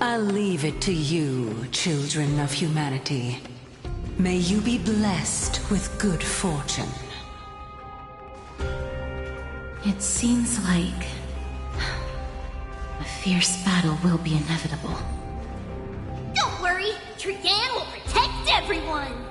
I'll leave it to you, children of humanity. May you be blessed with good fortune. It seems like a fierce battle will be inevitable. Don't worry, Trigan will protect everyone!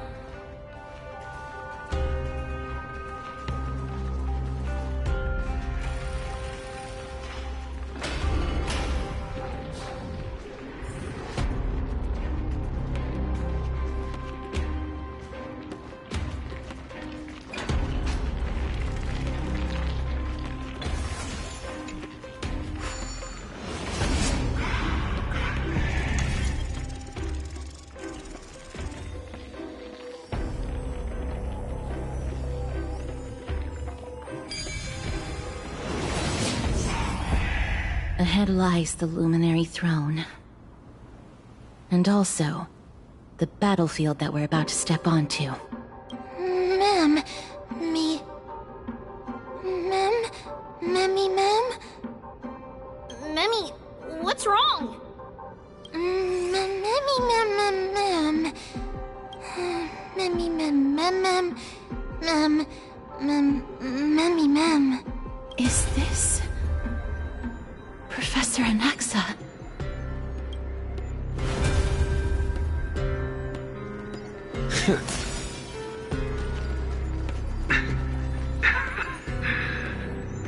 Ahead lies the Luminary Throne. And also, the battlefield that we're about to step onto. Ma'am, Ma'am? Memmy, what's wrong? Ma'am. Is this Professor Anaxa?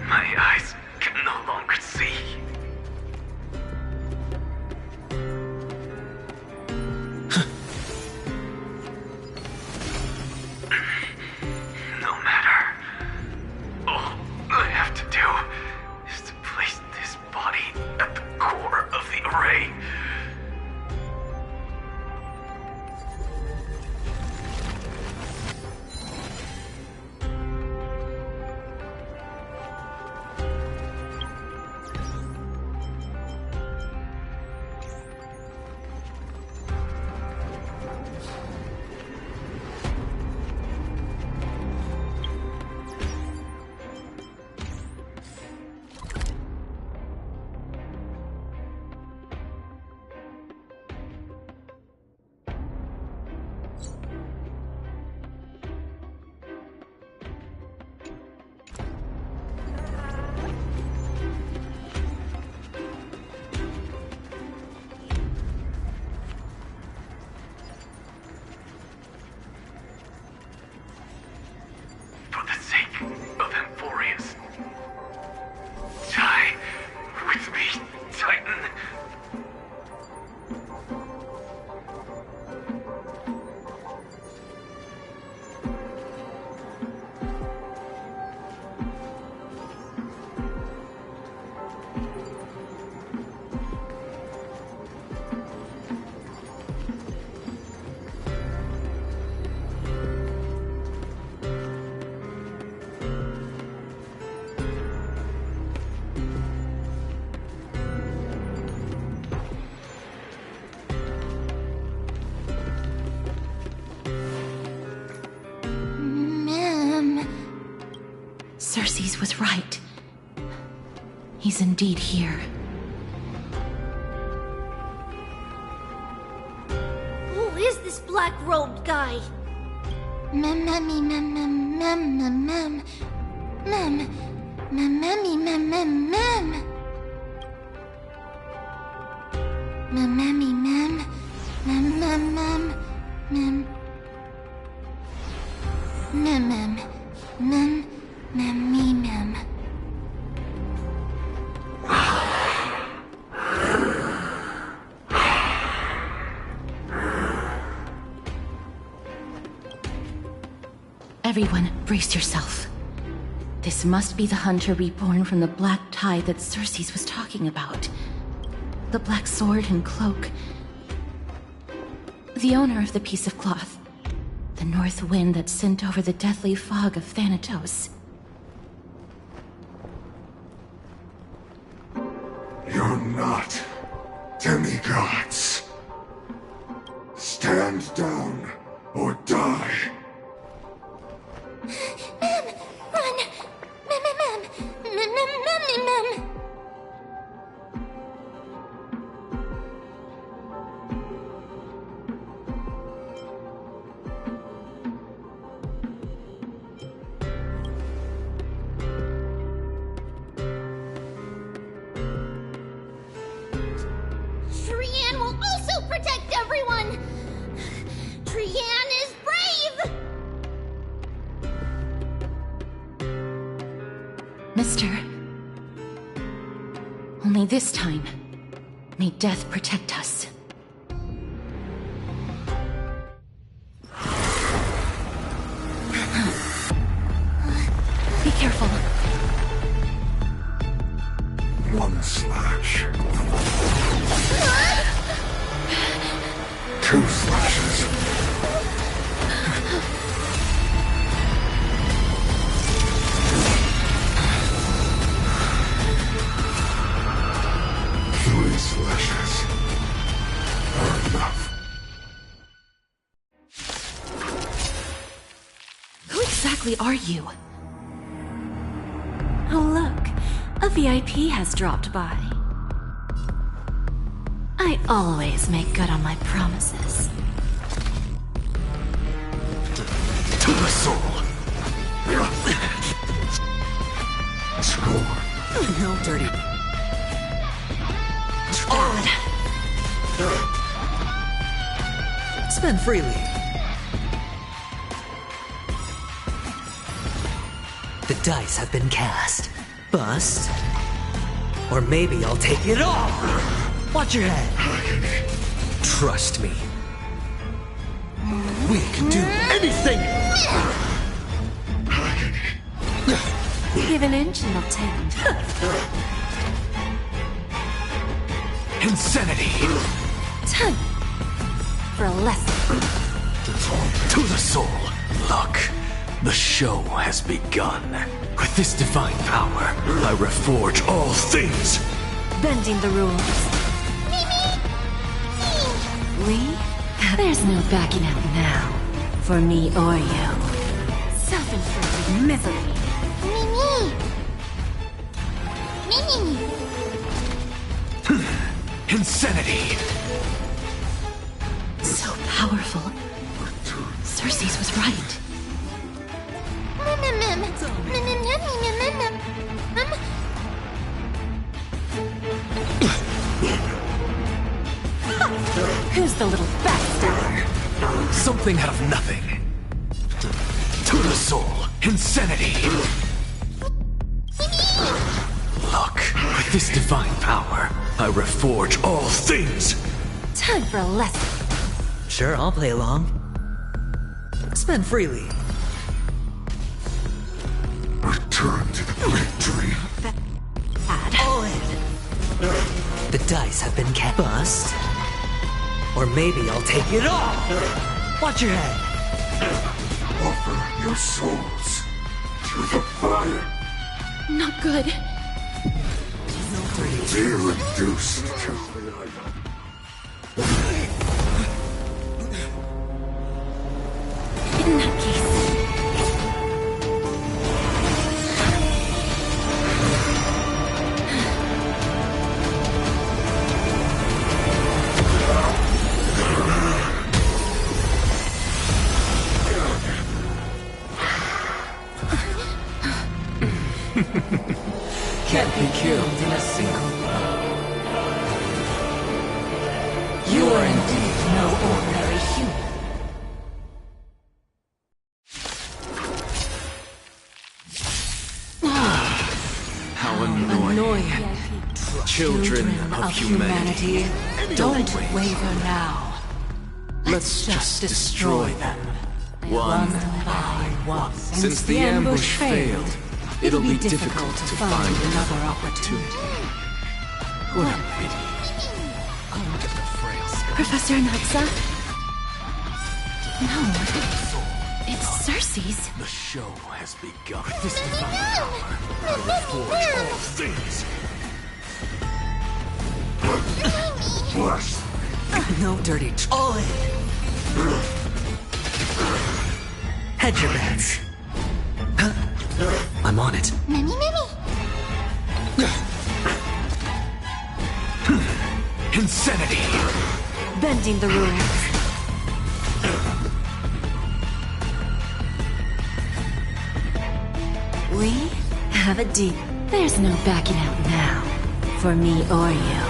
My eyes can no longer see. No matter. All I have to do is to place this body at the core of the array. For the sake of Amphoreus. Die with me, Titan. Circes was right. He's indeed here. Who is this black-robed guy? Everyone, brace yourself. This must be the hunter reborn from the black tide that Circes was talking about. The black sword and cloak. The owner of the piece of cloth. The north wind that sent over the deathly fog of Thanatos. You're not demigods. Stand down or die. Ma'am, run! Ma'am! everyone! Trianne is brave! Mister. Only this time, may death protect us. Be careful. One slash. Two slashes. Three slashes are enough. Who exactly are you? Oh look, a VIP has dropped by. I always make good on my promises. To the soul. Score. No dirty. Spend freely. The dice have been cast. Bust. Or maybe I'll take it all. Watch your head. Trust me. We can do anything! Give an inch and I'll take. Insanity. Time for a lesson. To the soul. Look, the show has begun. With this divine power, I reforge all things. Bending the rules. We? There's no backing out now. For me or you. Self-inflicted misery. Insanity. So powerful. Cersei's was right. Who's the little bastard? Something out of nothing. To the soul. Insanity. Look, with this divine power, I reforge all things. Time for a lesson. Sure, I'll play along. Spend freely. Return to the victory. All in. The dice have been cast. Bust. Or maybe I'll take it all. Watch your head. Offer your souls to the fire. Not good. Be reduced to In that case. Can't be killed in a single blow. You are indeed no ordinary human. How annoying. Children of humanity. Don't waver now. Let's just destroy them. One by one. Since the ambush failed, it'll be difficult to find another opportunity. What a pity. Oh, look at the frail spirit. Professor Natsa? No. It's Cersei's. The show has begun. With this divine power, I reforge all things. bless. No dirty. All in. Hedge your bets. Huh? I'm on it. Insanity. Bending the rules. We have a deal. There's no backing out now. For me or you.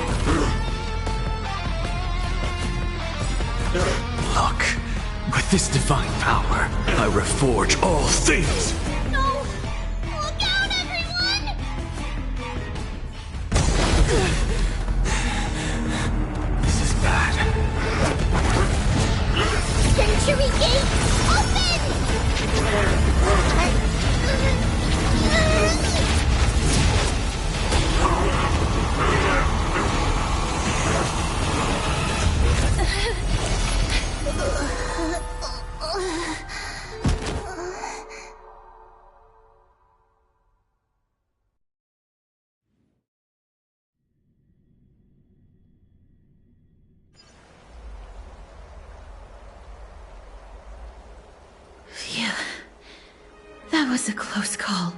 With this divine power, I reforge all things! No! Look out, everyone! This is bad. Century Gate, open! Phew. That was a close call.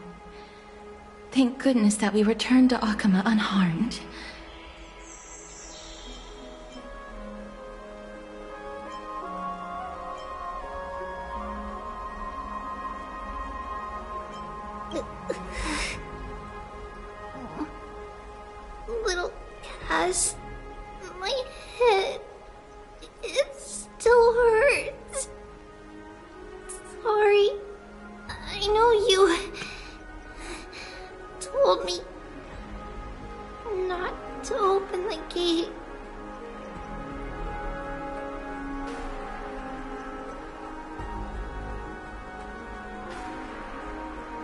Thank goodness that we returned to Akama unharmed. Little Cass, my head, it still hurts. Sorry. I know you told me not to open the gate.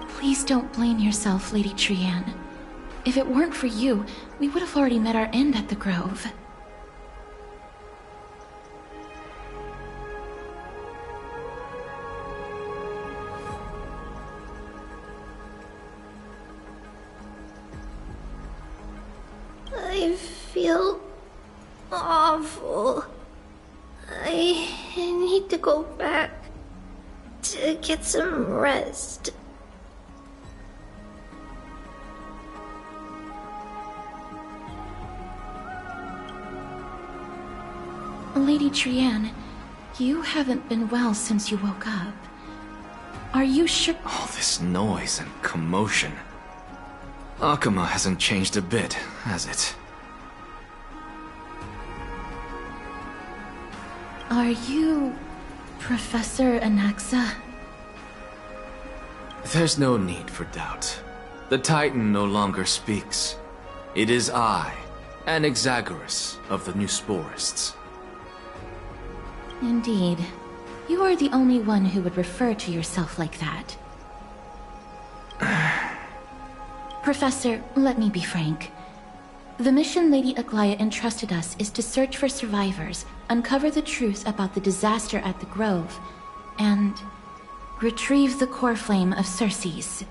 Please don't blame yourself, Lady Trianne. If it weren't for you, we would have already met our end at the Grove. I feel awful. I need to go back to get some rest. Lady Trianne, you haven't been well since you woke up. Are you sure? All this noise and commotion. Akama hasn't changed a bit, has it? Are you Professor Anaxa? There's no need for doubt. The Titan no longer speaks. It is I, Anaxagoras of the New Sporists. Indeed. You are the only one who would refer to yourself like that. Professor, let me be frank. The mission Lady Aglaya entrusted us is to search for survivors, uncover the truth about the disaster at the Grove, and retrieve the core flame of Circes.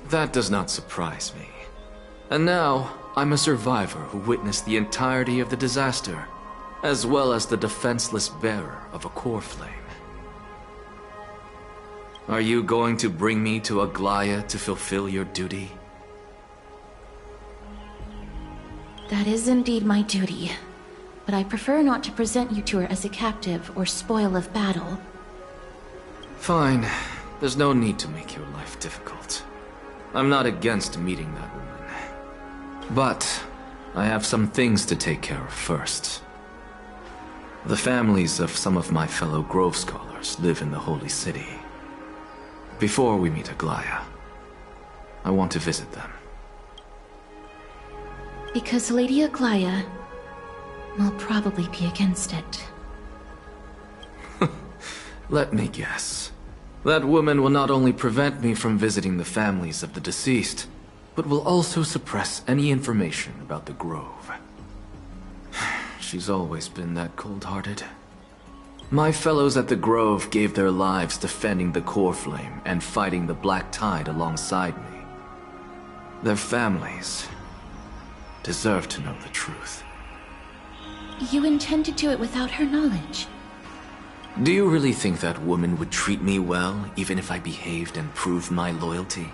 That does not surprise me. And now, I'm a survivor who witnessed the entirety of the disaster, as well as the defenseless bearer of a core flame. Are you going to bring me to Aglaya to fulfill your duty? That is indeed my duty, but I prefer not to present you to her as a captive or spoil of battle. Fine. There's no need to make your life difficult. I'm not against meeting that woman. But I have some things to take care of first. The families of some of my fellow Grove scholars live in the Holy City. Before we meet Aglaya, I want to visit them. Because Lady Aglaya will probably be against it. Let me guess. That woman will not only prevent me from visiting the families of the deceased, but will also suppress any information about the Grove. She's always been that cold-hearted. My fellows at the Grove gave their lives defending the core flame and fighting the Black Tide alongside me. Their families deserve to know the truth. You intend to do it without her knowledge? Do you really think that woman would treat me well, even if I behaved and proved my loyalty?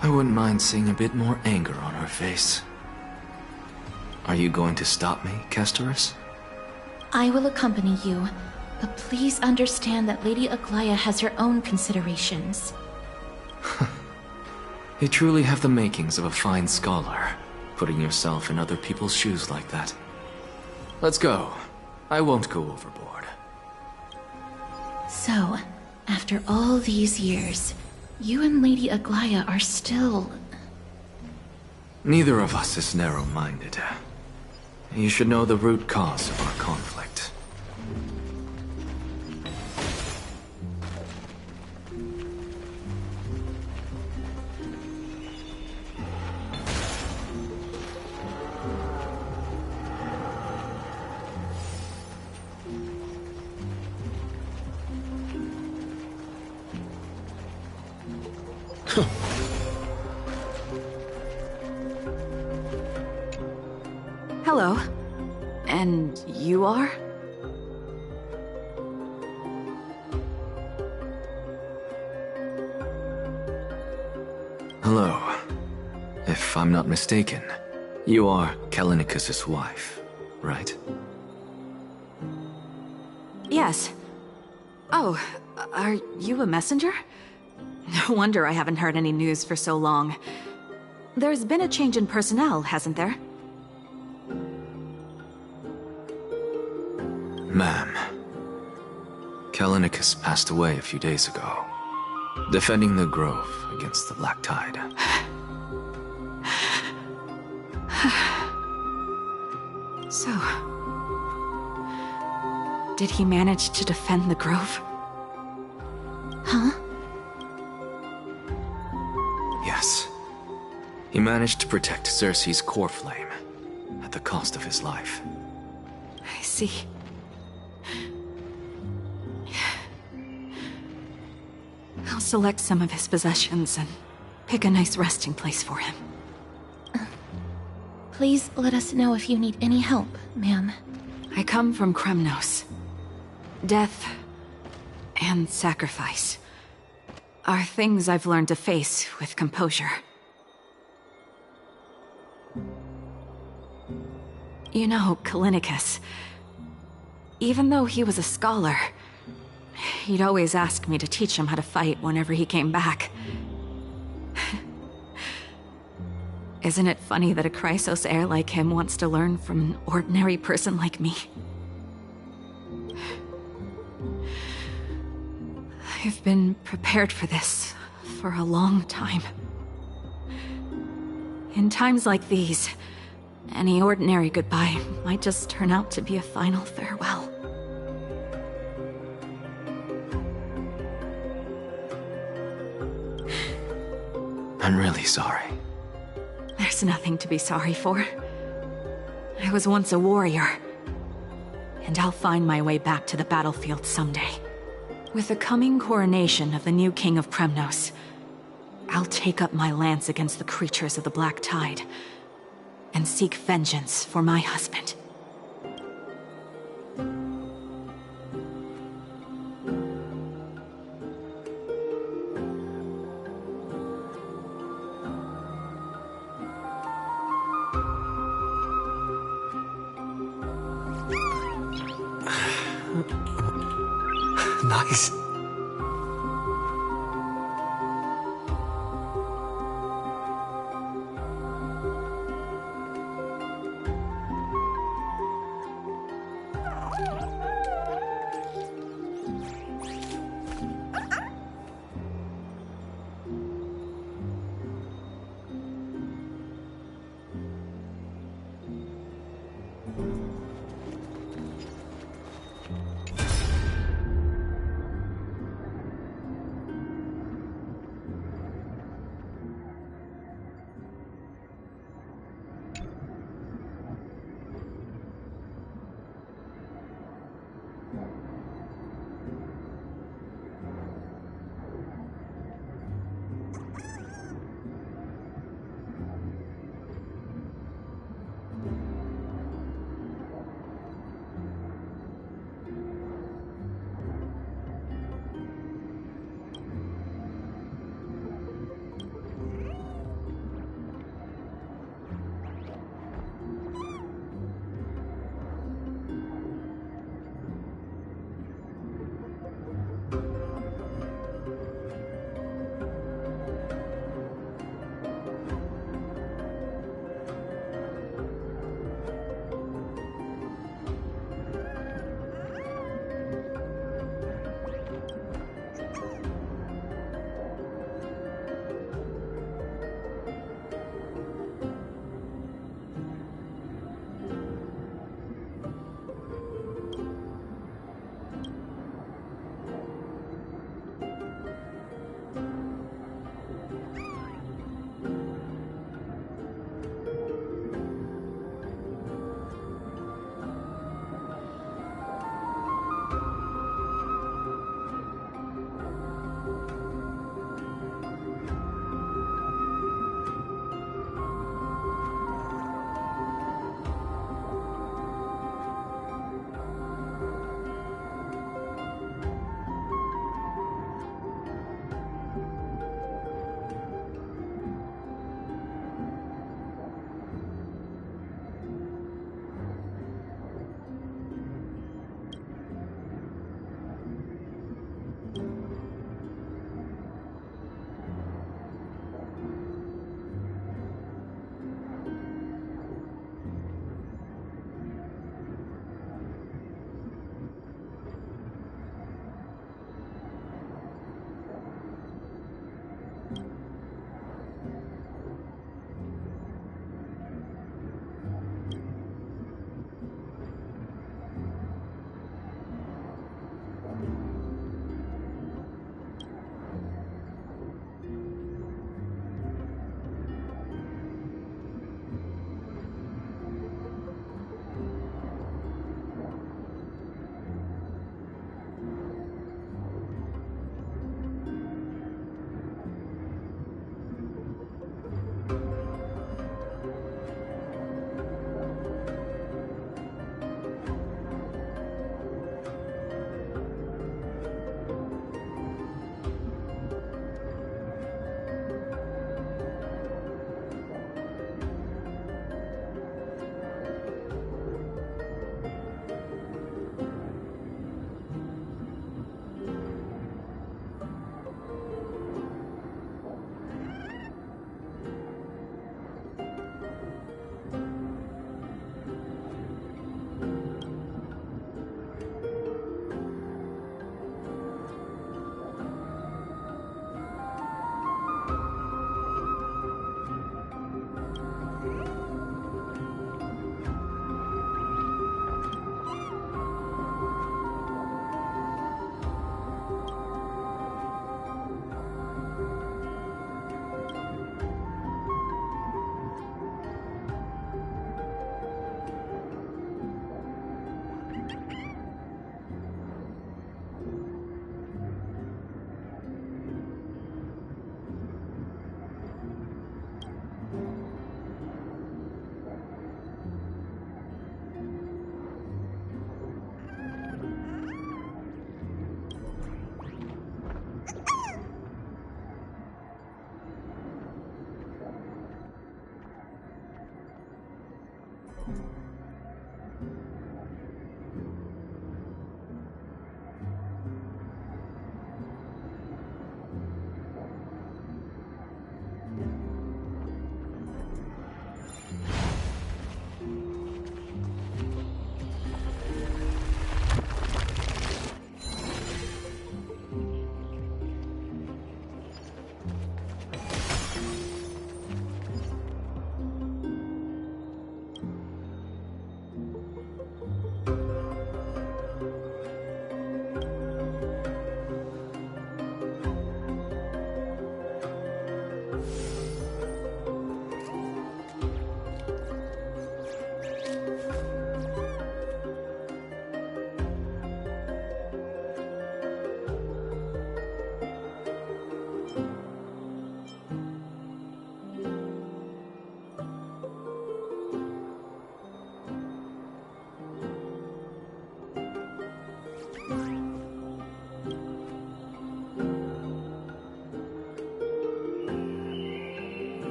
I wouldn't mind seeing a bit more anger on her face. Are you going to stop me, Kesterus? I will accompany you, but please understand that Lady Aglaya has her own considerations. You truly have the makings of a fine scholar, putting yourself in other people's shoes like that. Let's go. I won't go overboard. So, after all these years, you and Lady Aglaya are still... Neither of us is narrow-minded. You should know the root cause of our conflict. Hello. And you are? Hello. If I'm not mistaken, you are Kallinicus's wife, right? Yes. Oh, are you a messenger? No wonder I haven't heard any news for so long. There's been a change in personnel, hasn't there? Ma'am, Kallinicus passed away a few days ago, defending the Grove against the Black Tide. So... did he manage to defend the Grove? Huh? Yes. He managed to protect Cersei's core flame, at the cost of his life. I see. I'll select some of his possessions and pick a nice resting place for him. Please let us know if you need any help, ma'am. I come from Kremnos. Death and sacrifice are things I've learned to face with composure. You know, Kallinicus, even though he was a scholar, he'd always ask me to teach him how to fight whenever he came back. Isn't it funny that a Chrysos heir like him wants to learn from an ordinary person like me? I've been prepared for this for a long time. In times like these, any ordinary goodbye might just turn out to be a final farewell. I'm really sorry. There's nothing to be sorry for. I was once a warrior, and I'll find my way back to the battlefield someday. With the coming coronation of the new king of Kremnos, I'll take up my lance against the creatures of the Black Tide, and seek vengeance for my husband. Nice.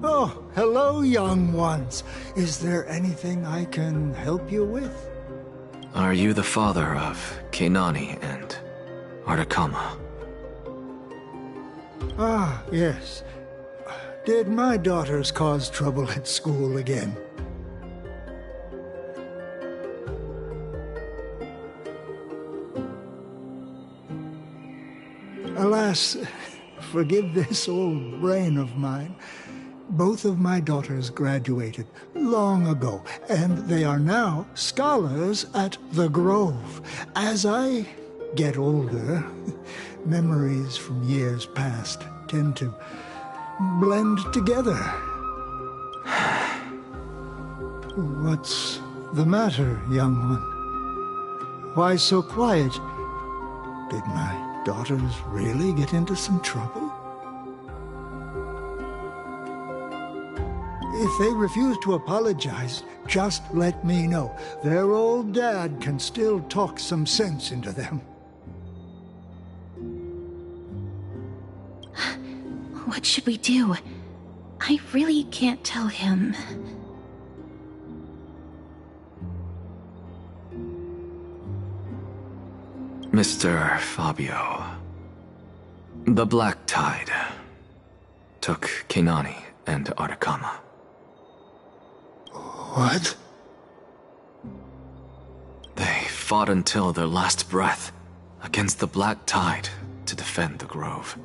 Oh, hello, young ones. Is there anything I can help you with? Are you the father of Keinani and Artakama? Ah, yes. Did my daughters cause trouble at school again? Alas, forgive this old brain of mine. Both of my daughters graduated long ago, and they are now scholars at the Grove. As I get older, memories from years past tend to blend together. What's the matter, young one? Why so quiet? Did my daughters really get into some trouble? If they refuse to apologize, just let me know. Their old dad can still talk some sense into them. What should we do? I really can't tell him. Mr. Fabio, the Black Tide took Keinani and Artakama. What? They fought until their last breath against the Black Tide to defend the Grove.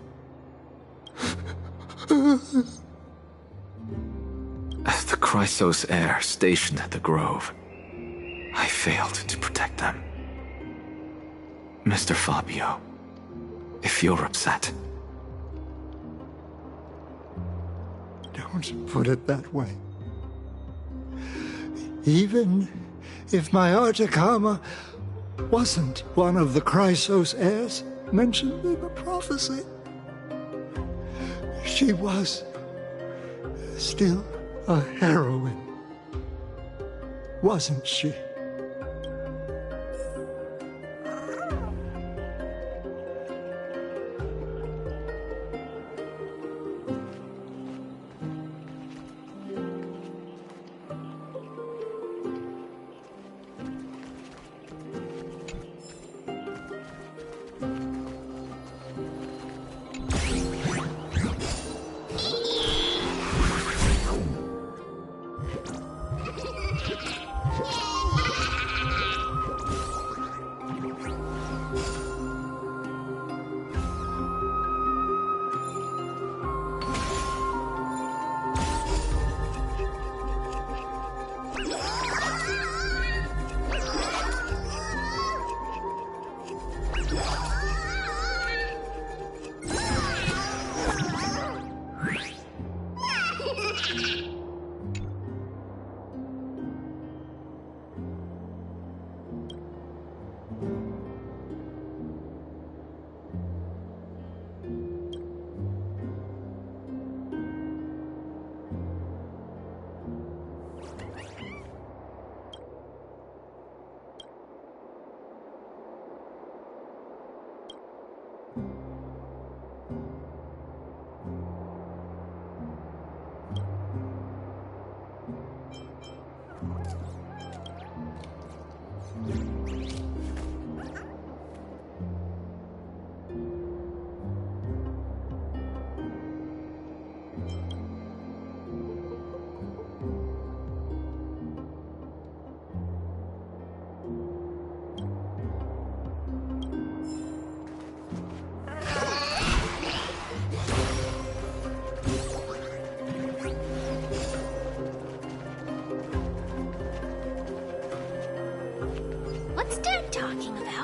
As the Chrysos heir stationed at the Grove, I failed to protect them. Mr. Fabio, if you're upset... Don't put it that way. Even if my Artakama wasn't one of the Chrysos heirs mentioned in the prophecy, she was still a heroine, wasn't she?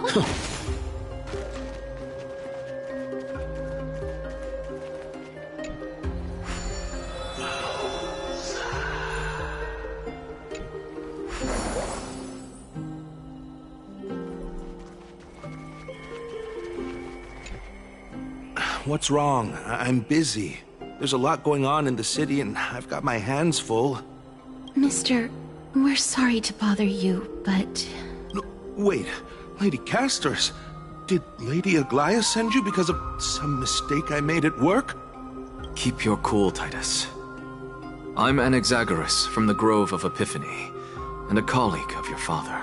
going? What's wrong? I'm busy. There's a lot going on in the city, and I've got my hands full. Mister, we're sorry to bother you, but... No, wait, Lady Castors, did Lady Aglaia send you because of some mistake I made at work? Keep your cool, Titus. I'm Anaxagoras from the Grove of Epiphany, and a colleague of your father,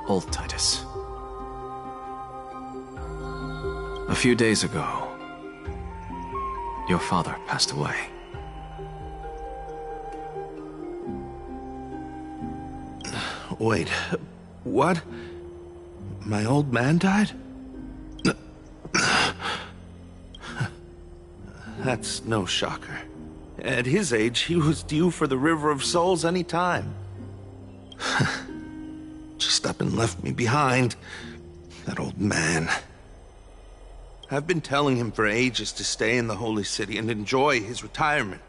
Old Titus. A few days ago, your father passed away. Wait, what? My old man died? That's no shocker. At his age, he was due for the River of Souls any time. Just up and left me behind. That old man. I've been telling him for ages to stay in the Holy City and enjoy his retirement.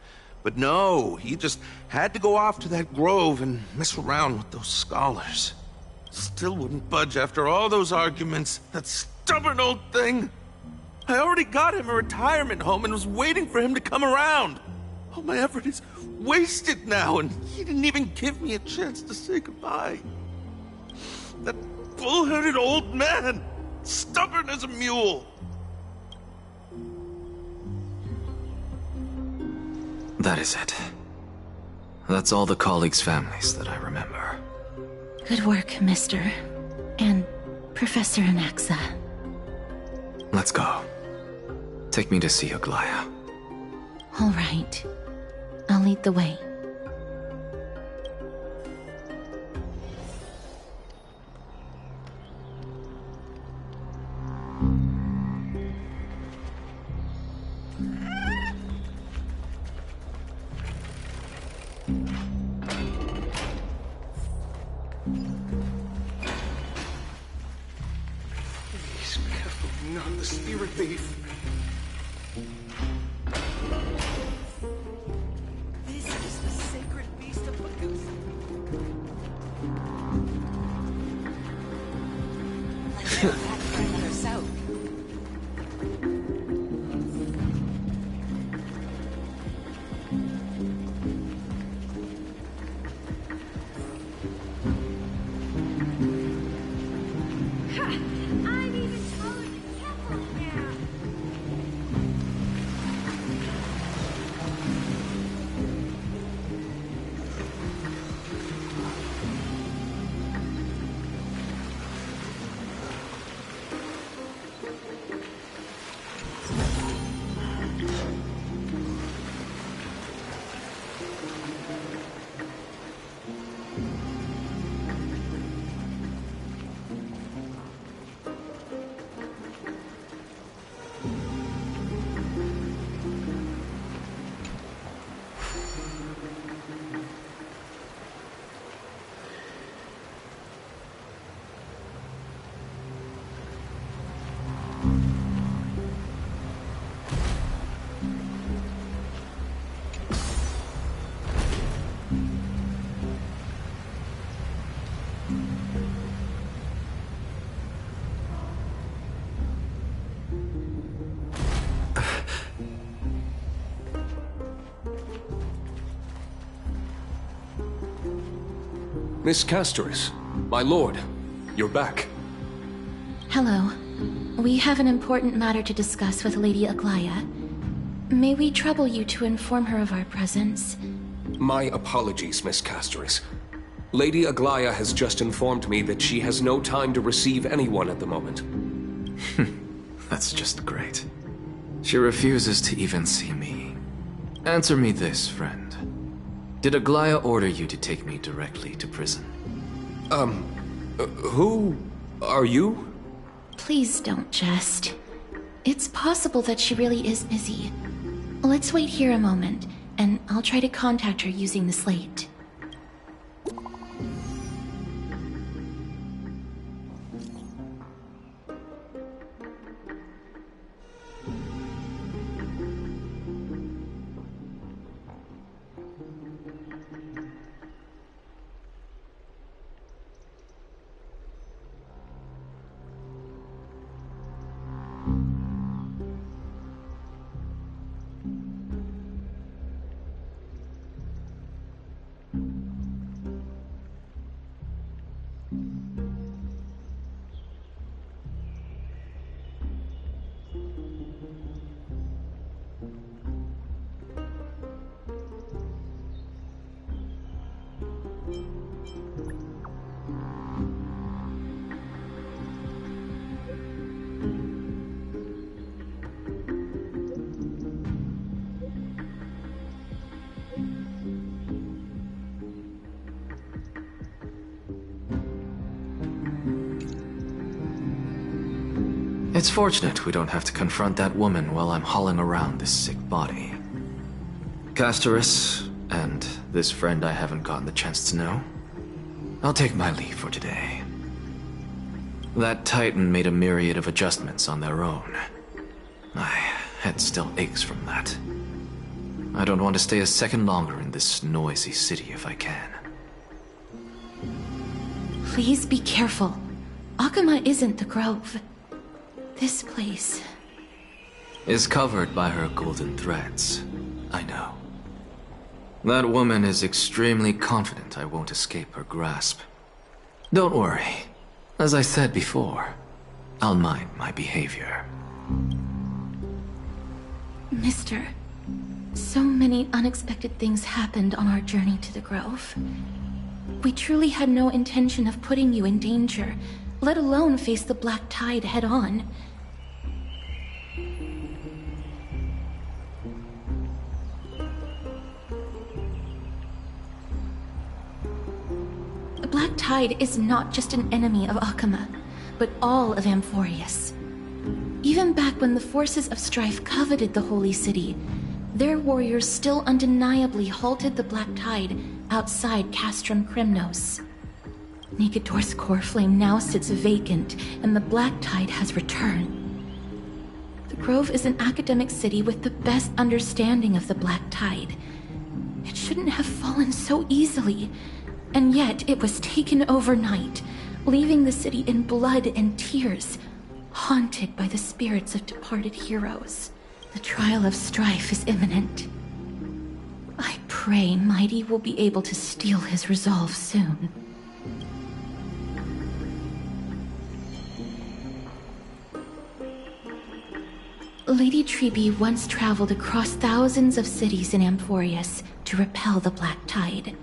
But no, he just had to go off to that grove and mess around with those scholars. Still wouldn't budge after all those arguments. That stubborn old thing. I already got him a retirement home and was waiting for him to come around. All my effort is wasted now, and he didn't even give me a chance to say goodbye. That bull-headed old man, stubborn as a mule. That is it. That's all the colleagues' families that I remember. Good work, Mister. And Professor Anaxa. Let's go. Take me to see Aglaia. All right. I'll lead the way. Please, careful, not the spirit thief. This is the sacred beast of Medusa. Let's go back for another soak. I'm even taller than Keppel now. Miss Castors, my lord, you're back. Hello. We have an important matter to discuss with Lady Aglaia. May we trouble you to inform her of our presence? My apologies, Miss Castors. Lady Aglaia has just informed me that she has no time to receive anyone at the moment. That's just great. She refuses to even see me. Answer me this, friend. Did Aglaia order you to take me directly to prison? Who are you? Please don't jest. It's possible that she really is busy. Let's wait here a moment, and I'll try to contact her using the slate. It's fortunate we don't have to confront that woman while I'm hauling around this sick body. Castorus, and this friend I haven't gotten the chance to know, I'll take my leave for today. That Titan made a myriad of adjustments on their own. My head still aches from that. I don't want to stay a second longer in this noisy city if I can. Please be careful. Akama isn't the Grove. This place is covered by her golden threads. I know. That woman is extremely confident I won't escape her grasp. Don't worry. As I said before, I'll mind my behavior. Mister, so many unexpected things happened on our journey to the Grove. We truly had no intention of putting you in danger, let alone face the Black Tide head-on. The Black Tide is not just an enemy of Akama, but all of Amphoreus. Even back when the forces of strife coveted the Holy City, their warriors still undeniably halted the Black Tide outside Castrum Krymnos. Nikedor's core flame now sits vacant, and the Black Tide has returned. The Grove is an academic city with the best understanding of the Black Tide. It shouldn't have fallen so easily, and yet it was taken overnight, leaving the city in blood and tears, haunted by the spirits of departed heroes. The trial of strife is imminent. I pray Mighty will be able to steel his resolve soon. Lady Treeby once traveled across thousands of cities in Amphoreus to repel the Black Tide.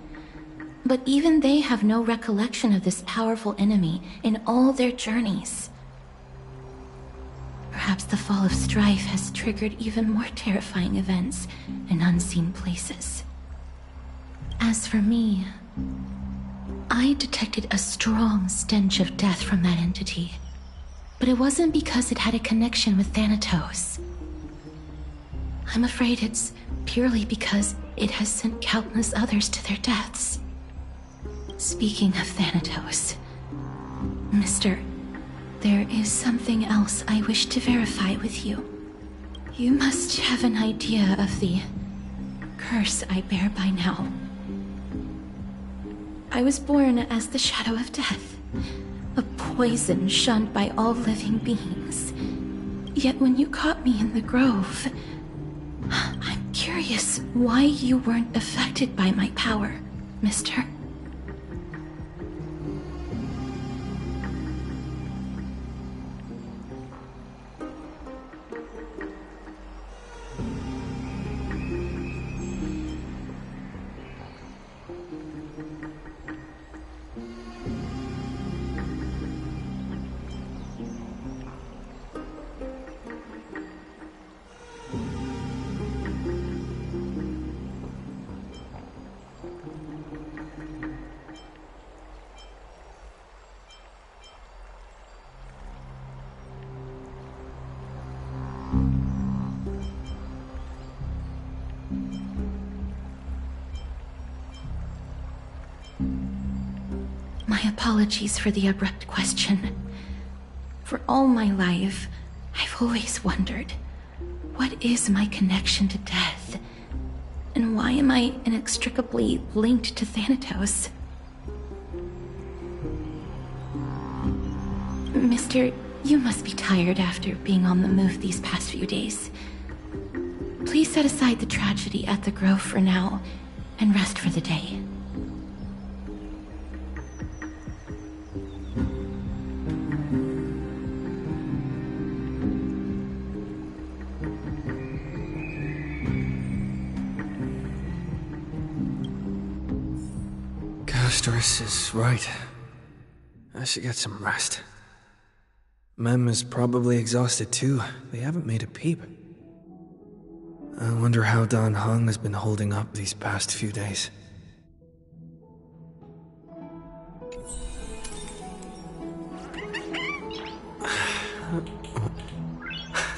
But even they have no recollection of this powerful enemy in all their journeys. Perhaps the fall of strife has triggered even more terrifying events in unseen places. As for me, I detected a strong stench of death from that entity. But it wasn't because it had a connection with Thanatos. I'm afraid it's purely because it has sent countless others to their deaths. Speaking of Thanatos, Mister, there is something else I wish to verify with you. You must have an idea of the curse I bear by now. I was born as the shadow of death, a poison shunned by all living beings. Yet when you caught me in the Grove, I'm curious why you weren't affected by my power, Mister. My apologies for the abrupt question. For all my life, I've always wondered, what is my connection to death? And why am I inextricably linked to Thanatos? Mister, you must be tired after being on the move these past few days. Please set aside the tragedy at the Grove for now, and rest for the day. Castorus is right. I should get some rest. Mem is probably exhausted too. They haven't made a peep. I wonder how Dan Heng has been holding up these past few days.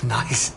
Nice.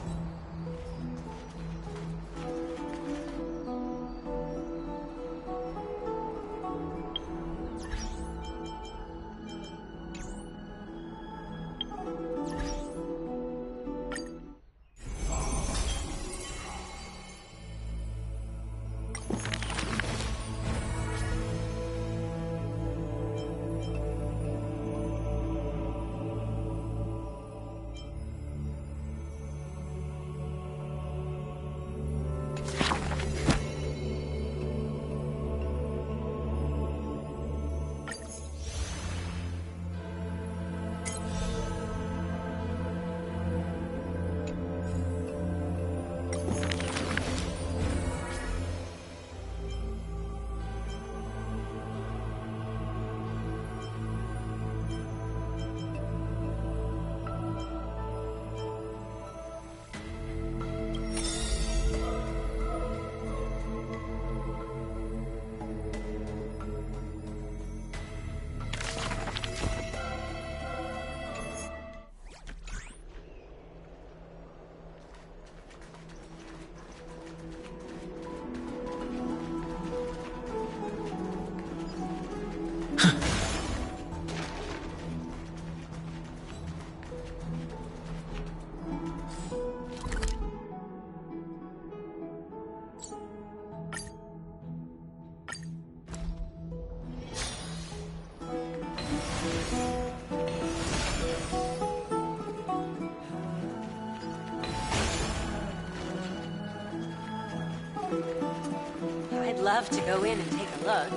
I'd love to go in and take a look.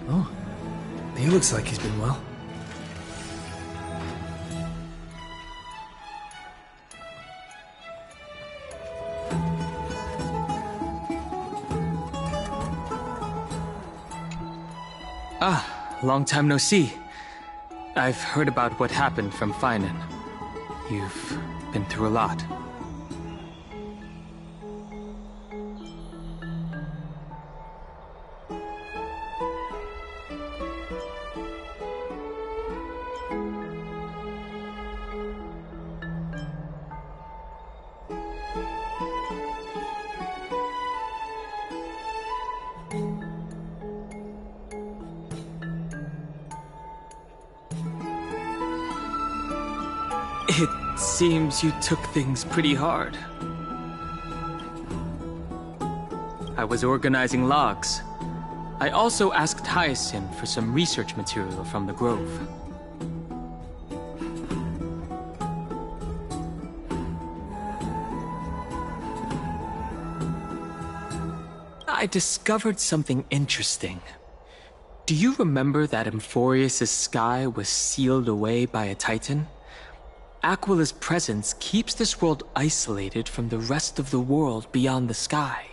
Oh, he looks like he's been well. Ah, long time no see. I've heard about what happened from Finan. You've been through a lot. It seems you took things pretty hard. I was organizing logs. I also asked Hyacinth for some research material from the Grove. I discovered something interesting. Do you remember that Amphoreus' sky was sealed away by a Titan? Aquila's presence keeps this world isolated from the rest of the world beyond the sky.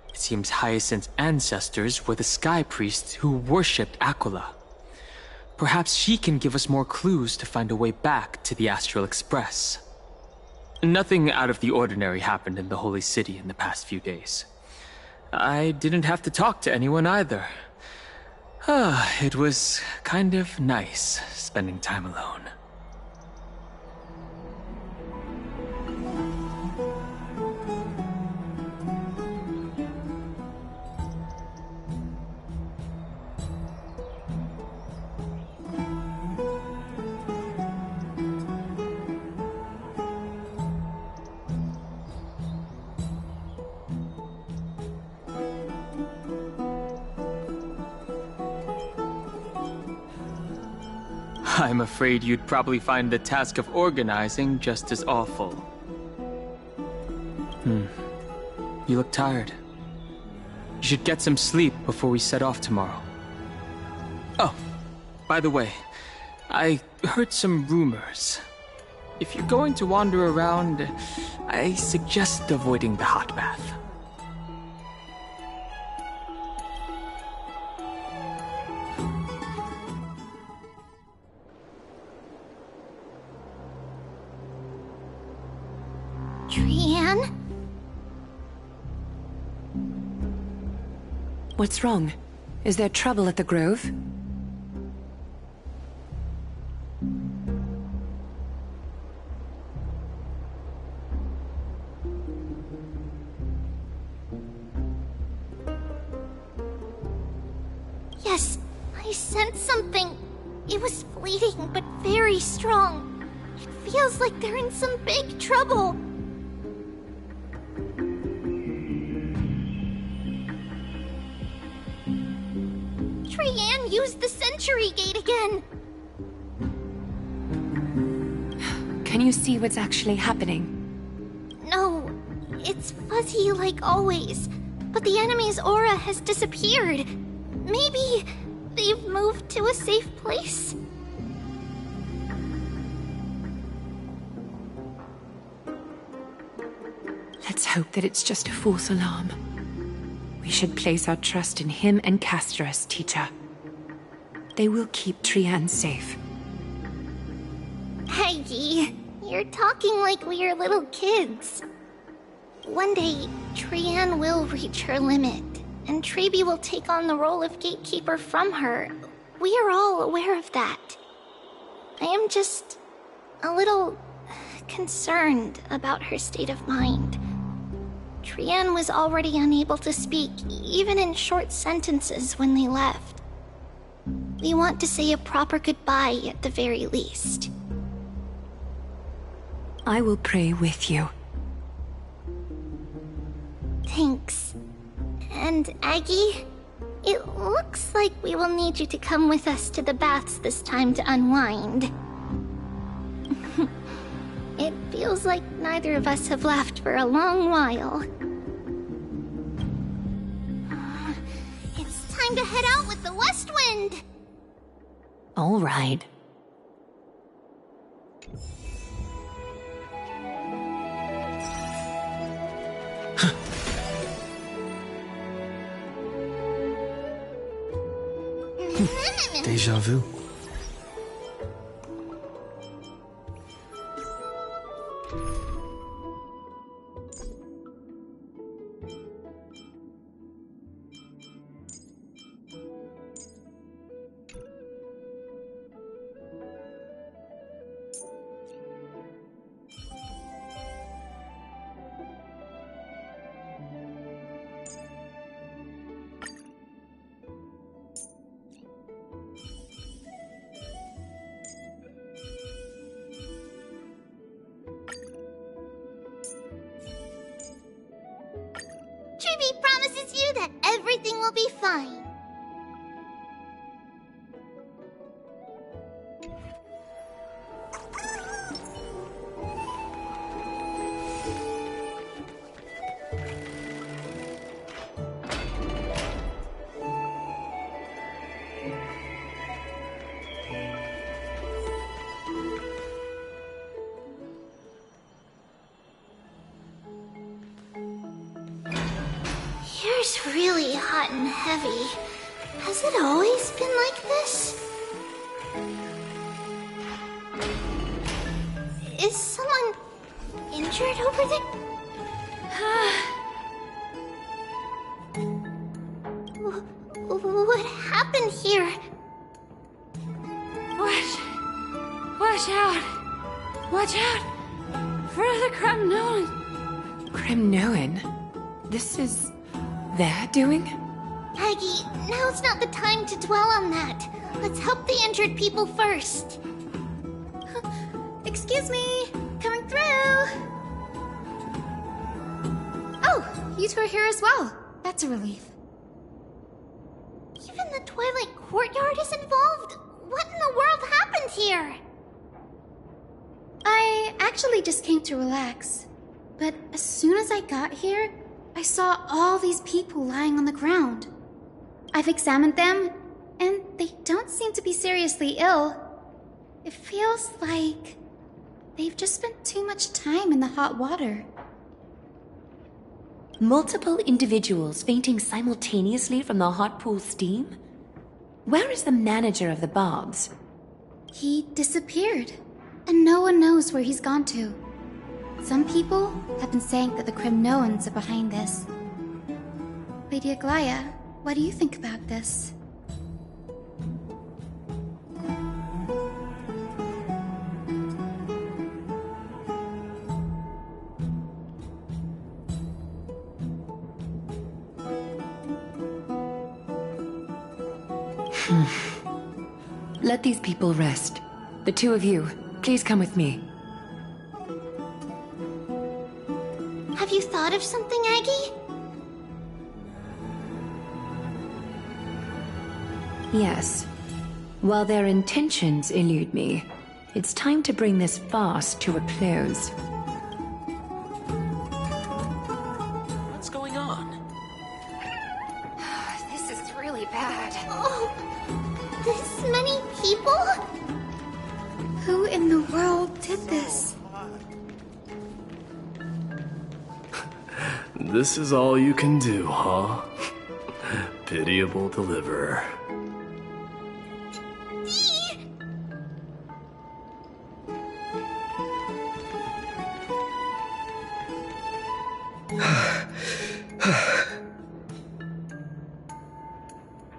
It seems Hyacinth's ancestors were the sky priests who worshipped Aquila. Perhaps she can give us more clues to find a way back to the Astral Express. Nothing out of the ordinary happened in the Holy City in the past few days. I didn't have to talk to anyone either. It was kind of nice spending time alone. I'm afraid you'd probably find the task of organizing just as awful. You look tired. You should get some sleep before we set off tomorrow. Oh, by the way, I heard some rumors. If you're going to wander around, I suggest avoiding the hot bath. Trian? What's wrong? Is there trouble at the Grove? Yes, I sensed something. It was fleeting, but very strong. It feels like they're in some big trouble. Trianne used the Century Gate again. Can you see what's actually happening? No, it's fuzzy like always. But the enemy's aura has disappeared. Maybe they've moved to a safe place? Let's hope that it's just a false alarm. We should place our trust in him and Castorus, teacher. They will keep Trianne safe. Aggie, you're talking like we are little kids. One day, Trianne will reach her limit, and Trebi will take on the role of gatekeeper from her. We are all aware of that. I am just a little concerned about her state of mind. Trianne was already unable to speak, even in short sentences when they left. We want to say a proper goodbye at the very least. I will pray with you. Thanks. And Aggie, it looks like we will need you to come with us to the baths this time to unwind. It feels like neither of us have laughed for a long while. It's time to head out with the West Wind! All right. Deja vu. Trebi promises you that everything will be fine. Here's really hot and heavy. Has it always been like this? Is someone injured over there? What happened here? Watch out! Watch out! For the Cremnoan! Cremnoan? This is their doing? Aggie, now's not the time to dwell on that. Let's help the injured people first. Excuse me, coming through. Oh, you two are here as well. That's a relief. Even the Twilight Courtyard is involved? What in the world happened here? I actually just came to relax. But as soon as I got here, I saw all these people lying on the ground. I've examined them, and they don't seem to be seriously ill. It feels like they've just spent too much time in the hot water. Multiple individuals fainting simultaneously from the hot pool steam? Where is the manager of the baths? He disappeared, and no one knows where he's gone to. Some people have been saying that the Cremnoans are behind this. Lady Aglaya, what do you think about this? Let these people rest. The two of you, please come with me. Have you thought of something, Aggie? Yes. While their intentions elude me, it's time to bring this farce to a close. What's going on? This is really bad. Oh, this many people? Who in the world did this? This is all you can do, huh? Pitiable deliverer.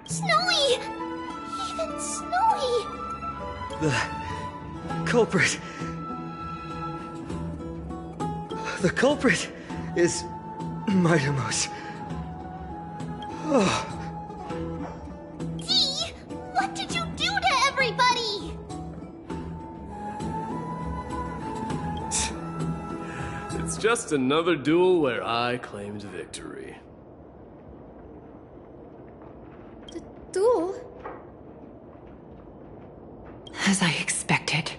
Snowy! Even Snowy! The culprit. The culprit is Mightimos. Oh. Dee! What did you do to everybody? It's just another duel where I claimed victory. Duel? As I expected.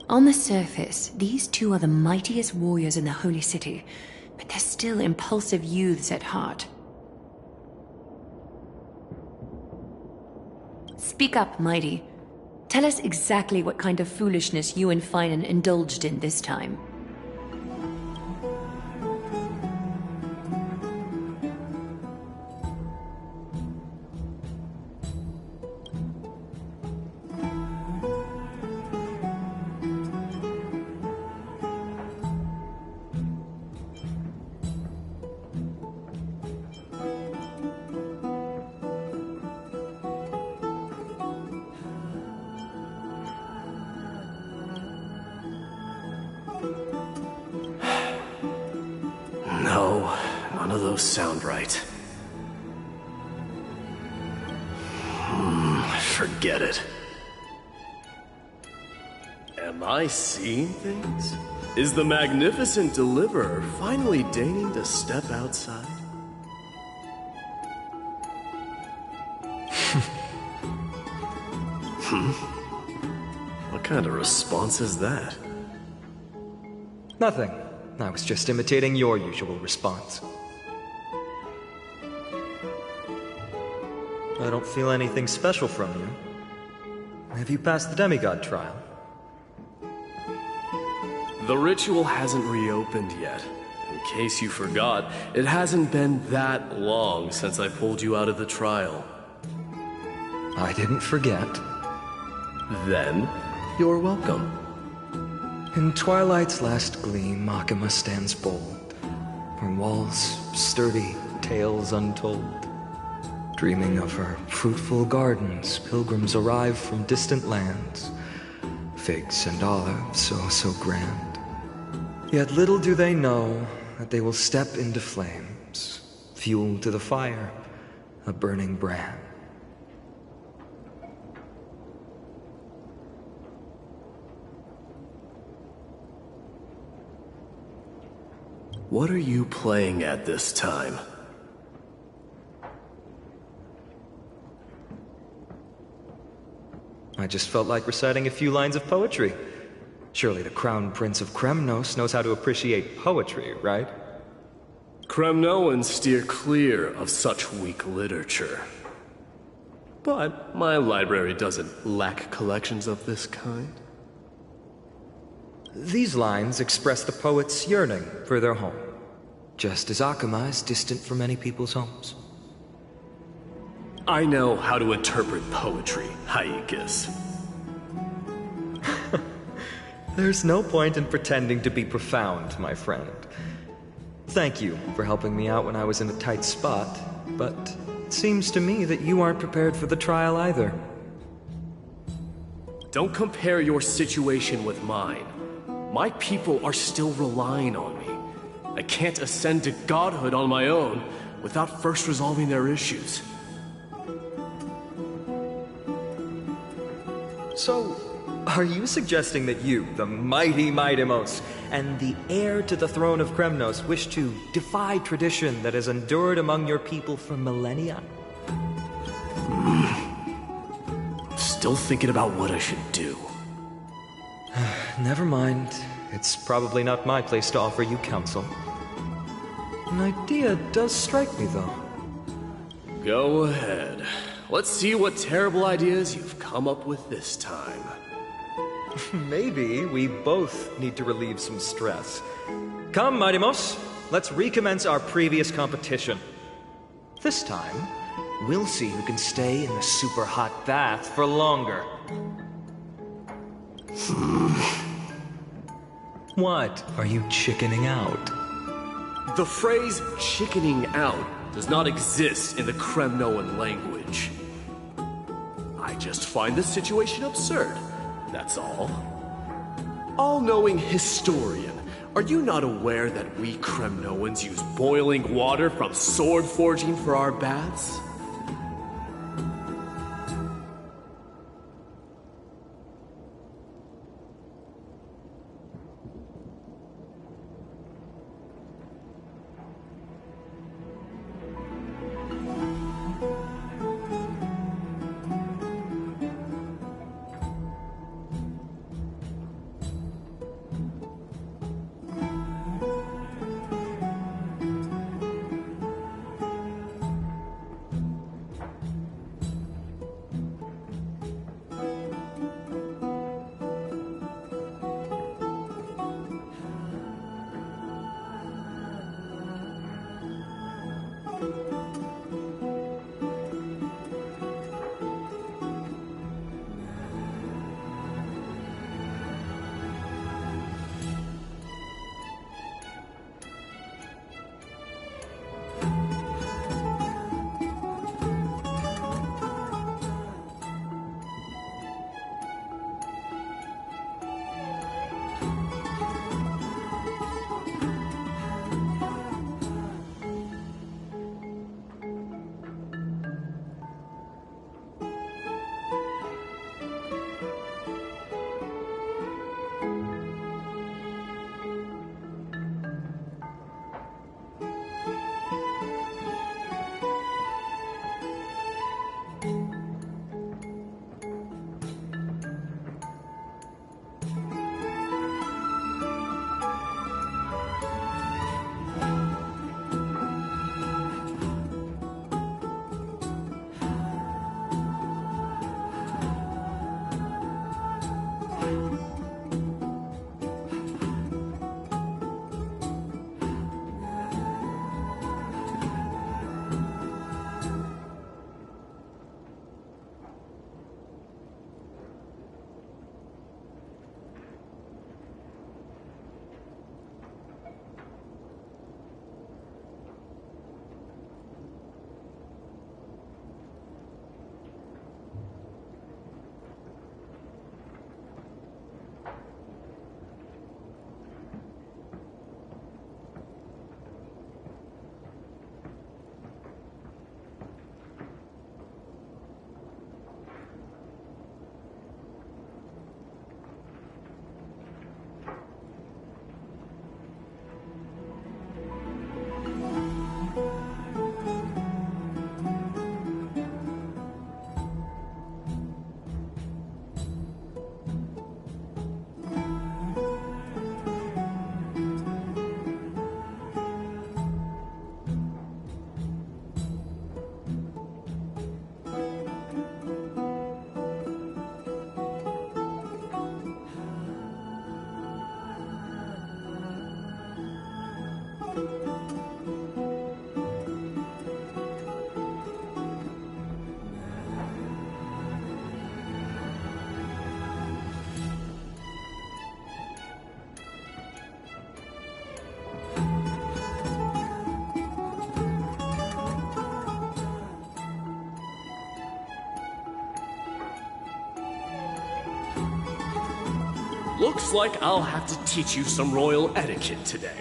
On the surface, these two are the mightiest warriors in the Holy City, but they're still impulsive youths at heart. Speak up, Mighty. Tell us exactly what kind of foolishness you and Finan indulged in this time. No, none of those sound right. Forget it. Am I seeing things? Is the magnificent deliverer finally deigning to step outside? What kind of response is that? Nothing. I was just imitating your usual response. I don't feel anything special from you. Have you passed the demigod trial? The ritual hasn't reopened yet. In case you forgot, it hasn't been that long since I pulled you out of the trial. I didn't forget. Then, you're welcome. In twilight's last gleam, Makima stands bold. Her walls sturdy, tales untold. Dreaming of her fruitful gardens, pilgrims arrive from distant lands. Figs and olives, so grand. Yet little do they know that they will step into flames, fuel to the fire, a burning brand. What are you playing at this time? I just felt like reciting a few lines of poetry. Surely the Crown Prince of Kremnos knows how to appreciate poetry, right? Kremnoans steer clear of such weak literature. But my library doesn't lack collections of this kind. These lines express the poet's yearning for their home, just as Akama is distant from many people's homes. I know how to interpret poetry, Haikis. There's no point in pretending to be profound, my friend. Thank you for helping me out when I was in a tight spot, but it seems to me that you aren't prepared for the trial either. Don't compare your situation with mine. My people are still relying on me. I can't ascend to godhood on my own, without first resolving their issues. So, are you suggesting that you, the mighty Mightimos, and the heir to the throne of Kremnos, wish to defy tradition that has endured among your people for millennia? Still thinking about what I should do. Never mind. It's probably not my place to offer you counsel. An idea does strike me, though. Go ahead. Let's see what terrible ideas you've come up with this time. Maybe we both need to relieve some stress. Come, Mightimos, let's recommence our previous competition. This time, we'll see who can stay in the super hot bath for longer. What? Are you chickening out? The phrase chickening out does not exist in the Kremnoan language. I just find this situation absurd, that's all. All-knowing historian, are you not aware that we Kremnoans use boiling water from sword forging for our baths? Looks like I'll have to teach you some royal etiquette today.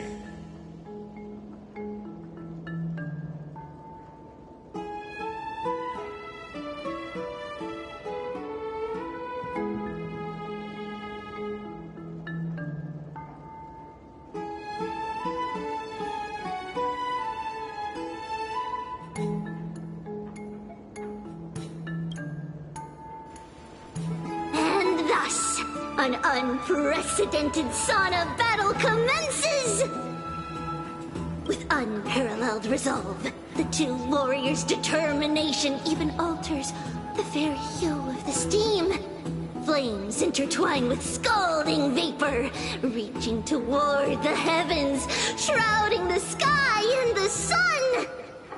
An unprecedented sauna battle commences! With unparalleled resolve, the two warriors' determination even alters the very hue of the steam. Flames intertwine with scalding vapor, reaching toward the heavens, shrouding the sky and the sun.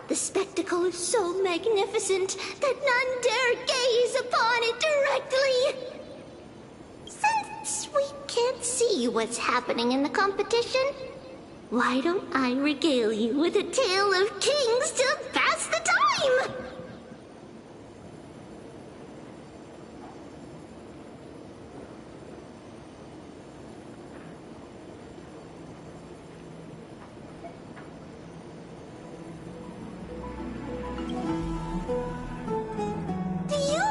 The spectacle is so magnificent that none dare gaze upon it directly. Since we can't see what's happening in the competition, why don't I regale you with a tale of kings to pass the time?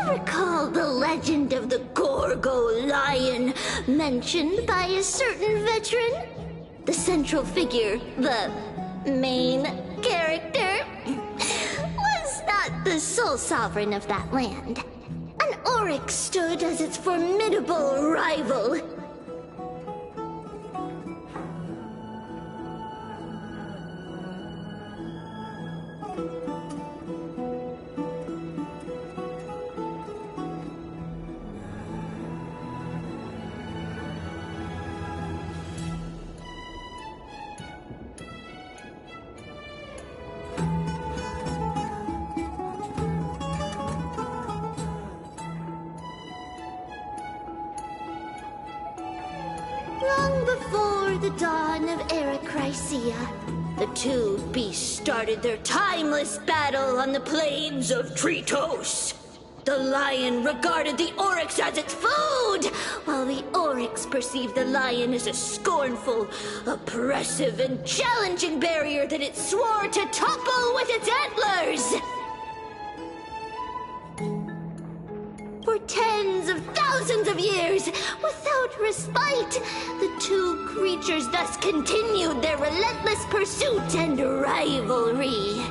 Recall the legend of the Gorgo lion mentioned by a certain veteran? The central figure, the main character, was not the sole sovereign of that land. An oryx stood as its formidable rival. Long before the dawn of Erechrysia, the two beasts started their timeless battle on the plains of Tritos. The lion regarded the oryx as its food, while the oryx perceived the lion as a scornful, oppressive, and challenging barrier that it swore to topple with its antlers. For tens of thousands of years, without respite, the two creatures thus continued their relentless pursuit and rivalry.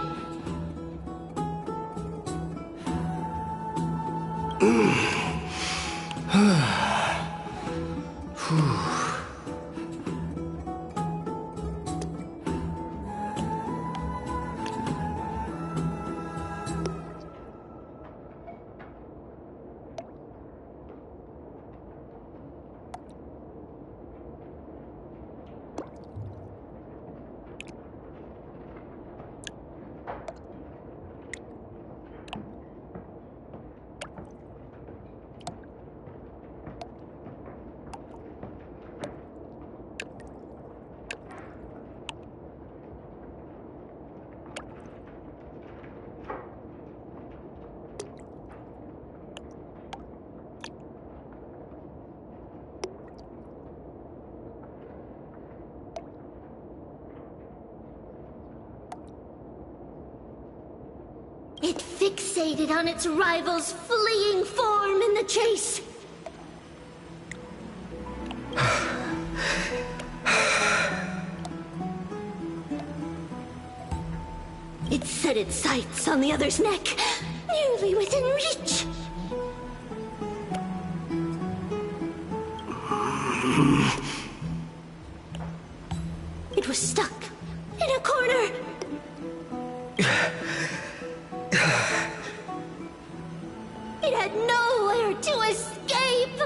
It fixated on its rival's fleeing form in the chase. It set its sights on the other's neck, nearly within reach. It was stuck in a corner. It had nowhere to escape!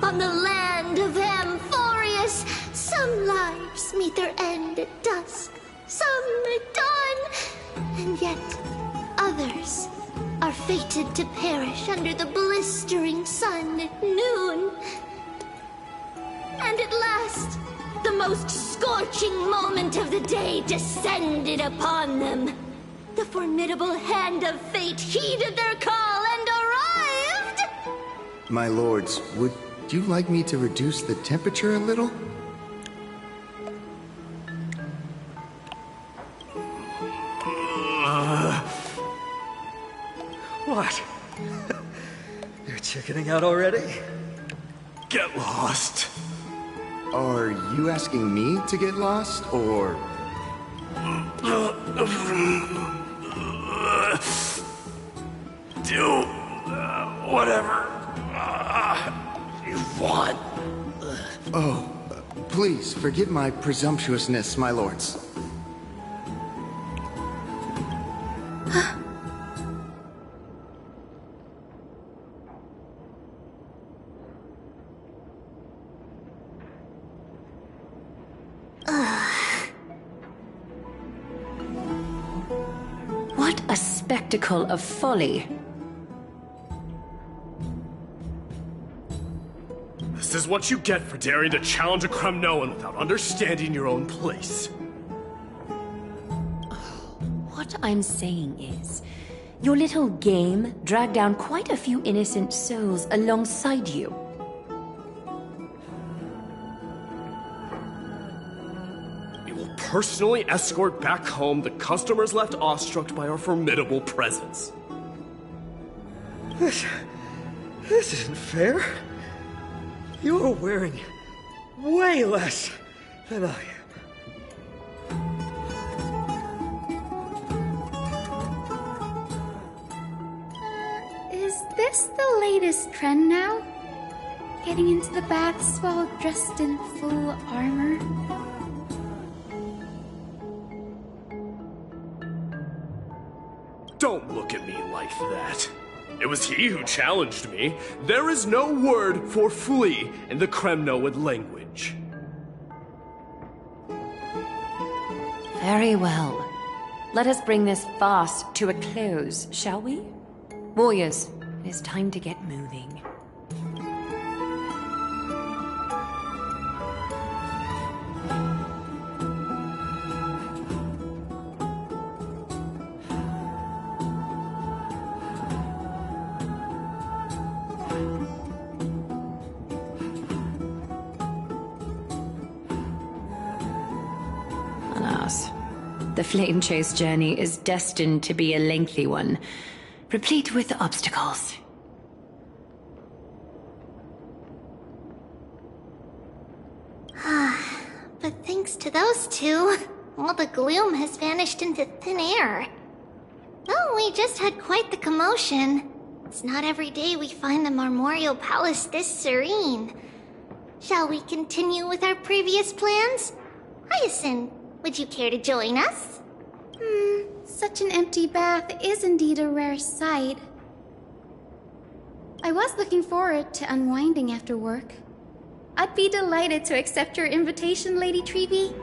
On the land of Amphoreus, some lives meet their end at dusk, some at dawn, and yet others are fated to perish under the blistering sun at noon. And at last, the most scorching moment of the day descended upon them. The formidable hand of fate heeded their call and arrived! My lords, would you like me to reduce the temperature a little? What? You're chickening out already? Get lost. Are you asking me to get lost, or...? whatever you want. Oh, please forgive my presumptuousness, my lords. What a spectacle of folly. This is what you get for daring to challenge a Kremnoan without understanding your own place. What I'm saying is, your little game dragged down quite a few innocent souls alongside you. We will personally escort back home the customers left awestruck by our formidable presence. This isn't fair. You are wearing way less than I am. Is this the latest trend now? Getting into the baths while dressed in full armor? Don't look at me like that. It was he who challenged me. There is no word for flee in the Kremnoan language. Very well. Let us bring this farce to a close, shall we? Warriors, it is time to get moving. Alas, the flame chase journey is destined to be a lengthy one, replete with obstacles. But thanks to those two, all the gloom has vanished into thin air. Oh, we just had quite the commotion. It's not every day we find the Marmoreal Palace this serene. Shall we continue with our previous plans? Hyacinth, would you care to join us? Such an empty bath is indeed a rare sight. I was looking forward to unwinding after work. I'd be delighted to accept your invitation, Lady Treeby.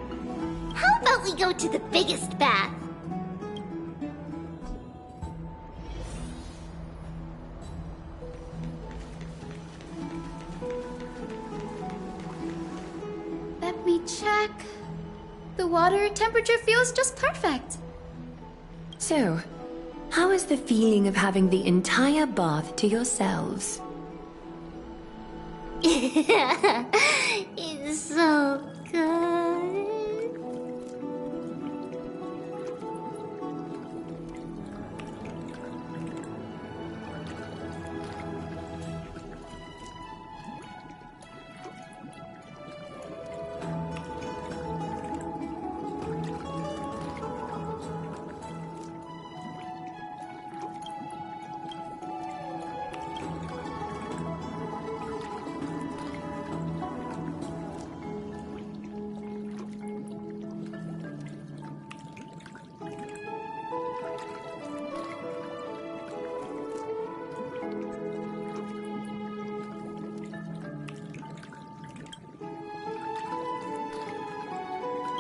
How about we go to the biggest bath? Let me check. The water temperature feels just perfect. So, how is the feeling of having the entire bath to yourselves? It's so good.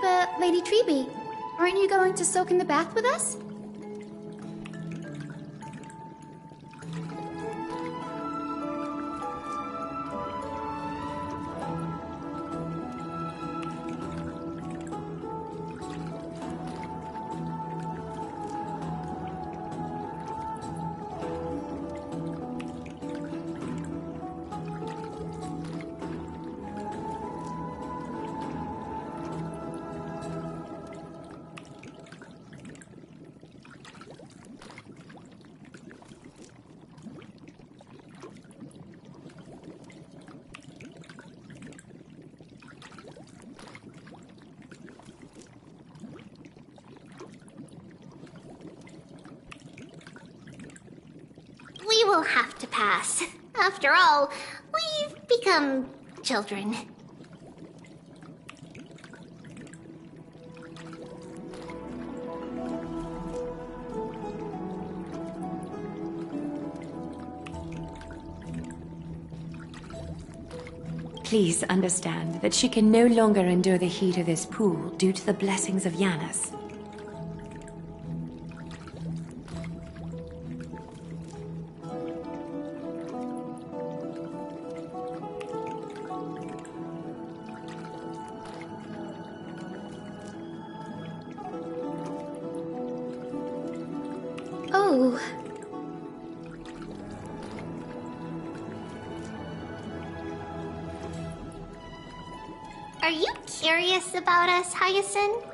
But, Lady Treeby, aren't you going to soak in the bath with us? will have to pass. After all, we've become children. Please understand that she can no longer endure the heat of this pool due to the blessings of Janus. Oh. Are you curious about us, Hyacinth?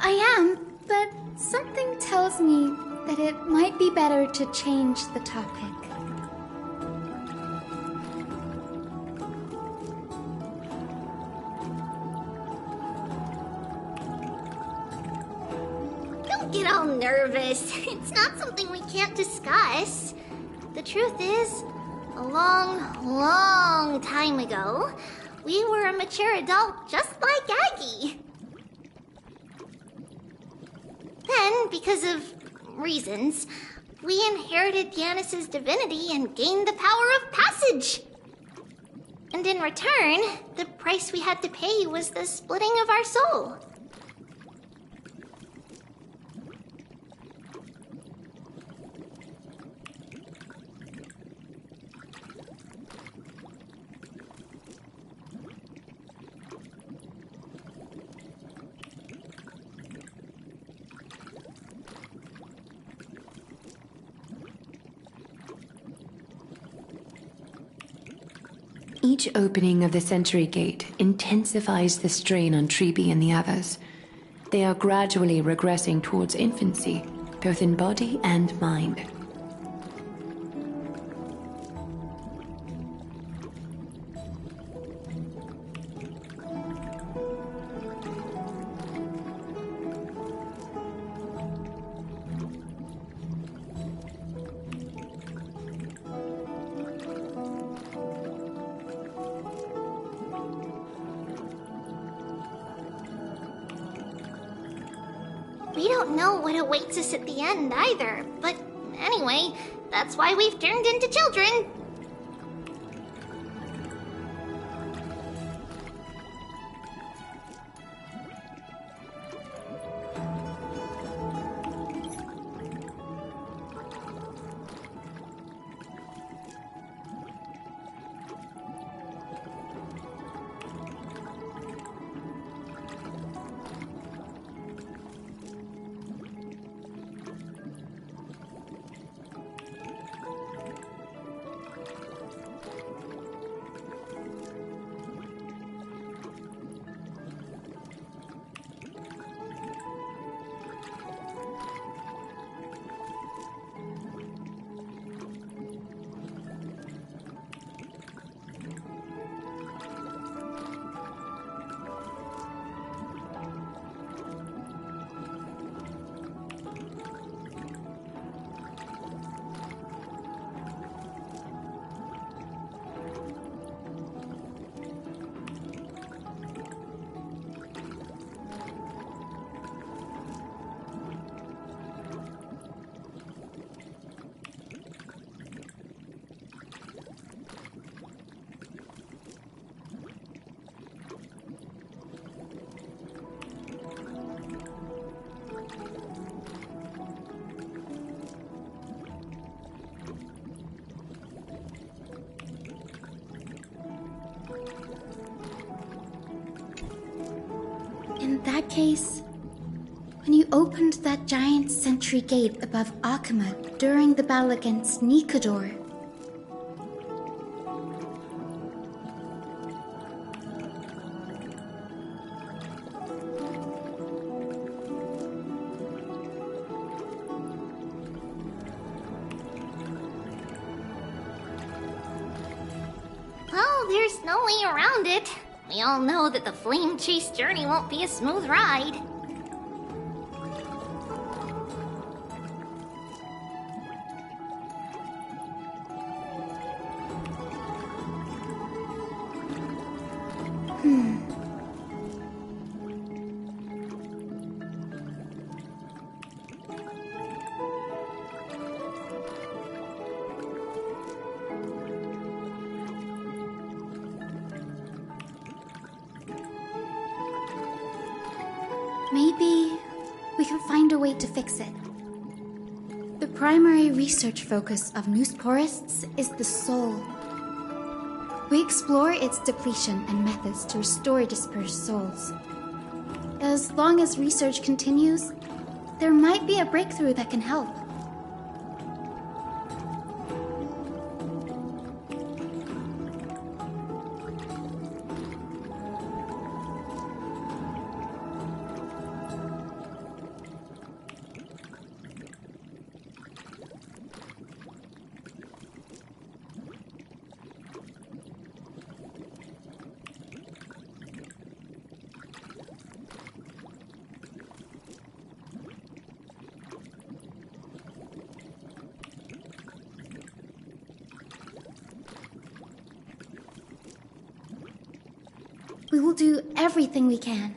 I am, but something tells me that it might be better to change the topic. Don't get all nervous. It's not something we can't discuss. The truth is, a long time ago, we were a mature adult just like Aggie. Then, because of reasons, we inherited Janus's divinity and gained the power of passage. And in return, the price we had to pay was the splitting of our soul. Each opening of the Century Gate intensifies the strain on Treeby and the others. They are gradually regressing towards infancy, both in body and mind. We don't know what awaits us at the end either, but anyway, that's why we've turned into children. In that case, when you opened that giant sentry gate above Akama during the battle against Nikador, well, there's no way around it. We all know that the flame chase journey won't be a smooth ride. maybe we can find a way to fix it. The primary research focus of Noosporists is the soul. We explore its depletion and methods to restore dispersed souls. As long as research continues, there might be a breakthrough that can help. We will do everything we can.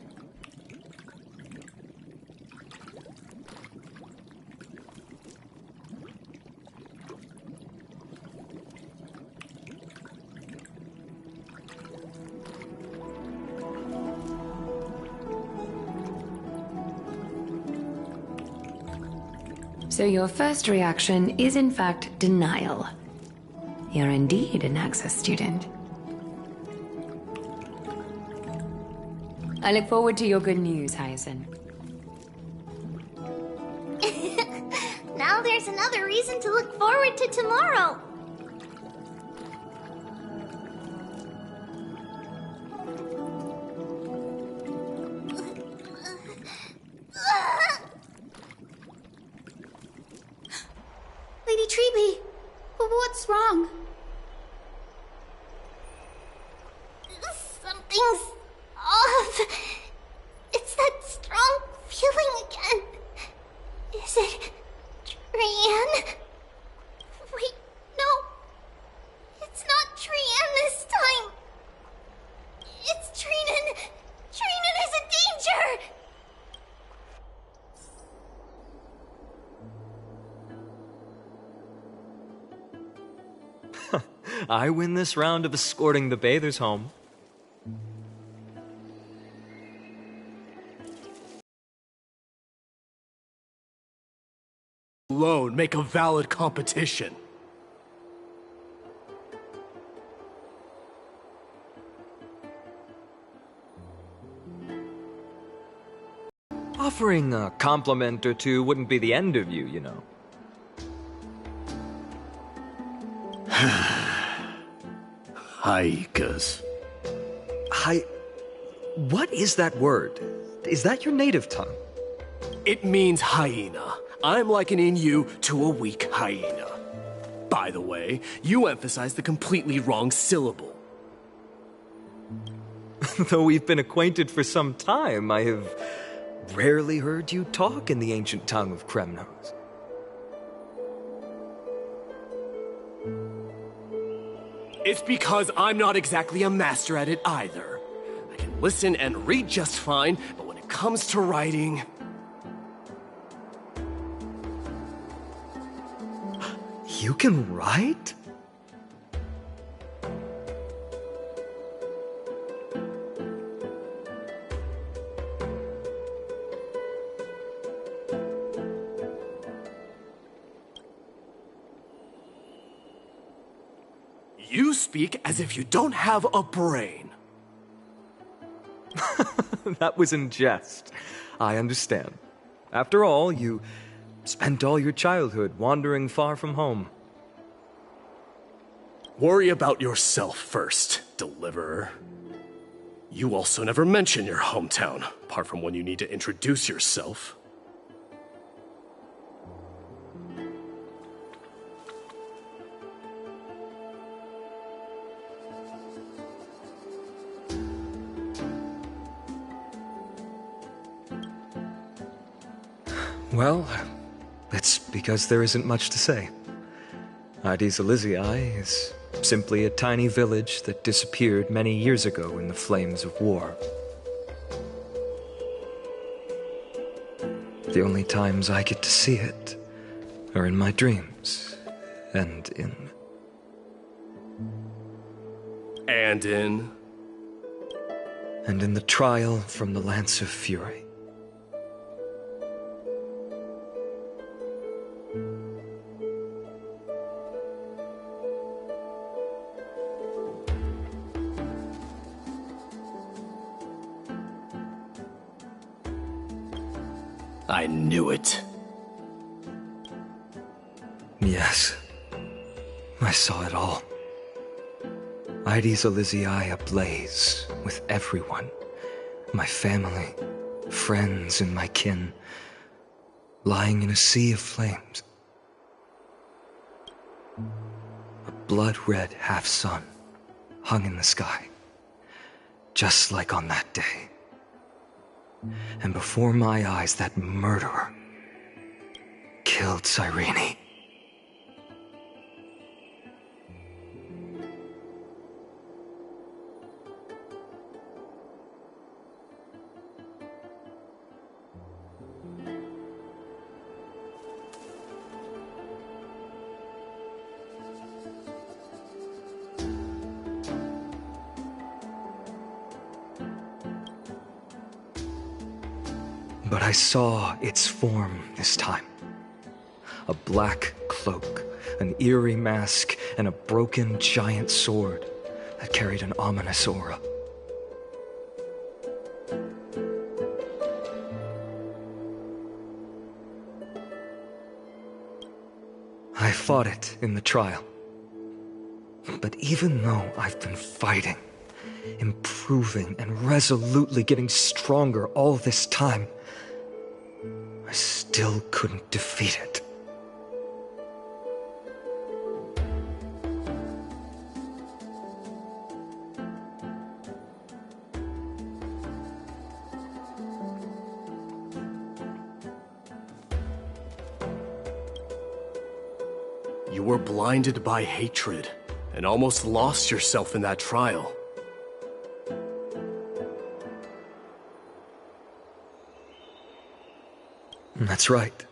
So your first reaction is in fact denial. You're indeed an Access student. I look forward to your good news, Hyacinth. Now there's another reason to look forward to tomorrow. Lady Treeby, what's wrong? Something's off. It's that strong feeling again. Is it Trian? Wait, no. It's not Trian this time. It's Trinan. Trinan is in danger. I win this round of escorting the bathers home. Alone make a valid competition. Offering a compliment or two wouldn't be the end of you, you know. Haikas. What is that word? Is that your native tongue? It means hyena. I'm likening you to a weak hyena. By the way, you emphasized the completely wrong syllable. Though we've been acquainted for some time, I have rarely heard you talk in the ancient tongue of Kremnos. It's because I'm not exactly a master at it either. I can listen and read just fine, but when it comes to writing... You can write? You speak as if you don't have a brain. That was in jest. I understand. After all, you spent all your childhood wandering far from home. Worry about yourself first, Deliverer. You also never mention your hometown, apart from when you need to introduce yourself. Well, it's because there isn't much to say. Aedes Elysiae is simply a tiny village that disappeared many years ago in the flames of war. The only times I get to see it are in my dreams, and in... And in? And in the trial from the Lance of Fury. I knew it. Yes. I saw it all. Aedes Elysiae ablaze with everyone. My family, friends, and my kin, lying in a sea of flames. A blood-red half-sun hung in the sky, just like on that day. And before my eyes, that murderer killed Cyrene. But I saw its form this time. A black cloak, an eerie mask, and a broken giant sword that carried an ominous aura. I fought it in the trial. But even though I've been fighting, improving, and resolutely getting stronger all this time, I still couldn't defeat it. You were blinded by hatred and almost lost yourself in that trial. That's right.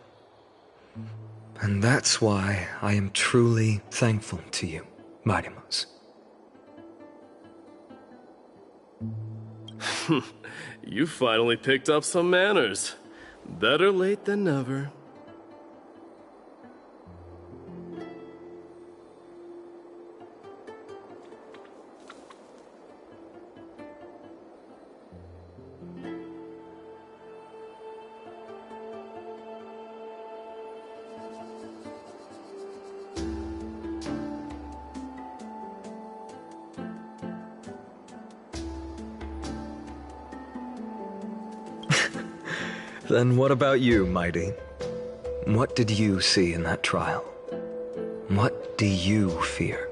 And that's why I am truly thankful to you, Mightymouse. You finally picked up some manners. Better late than never. Then what about you, Mighty? What did you see in that trial? What do you fear?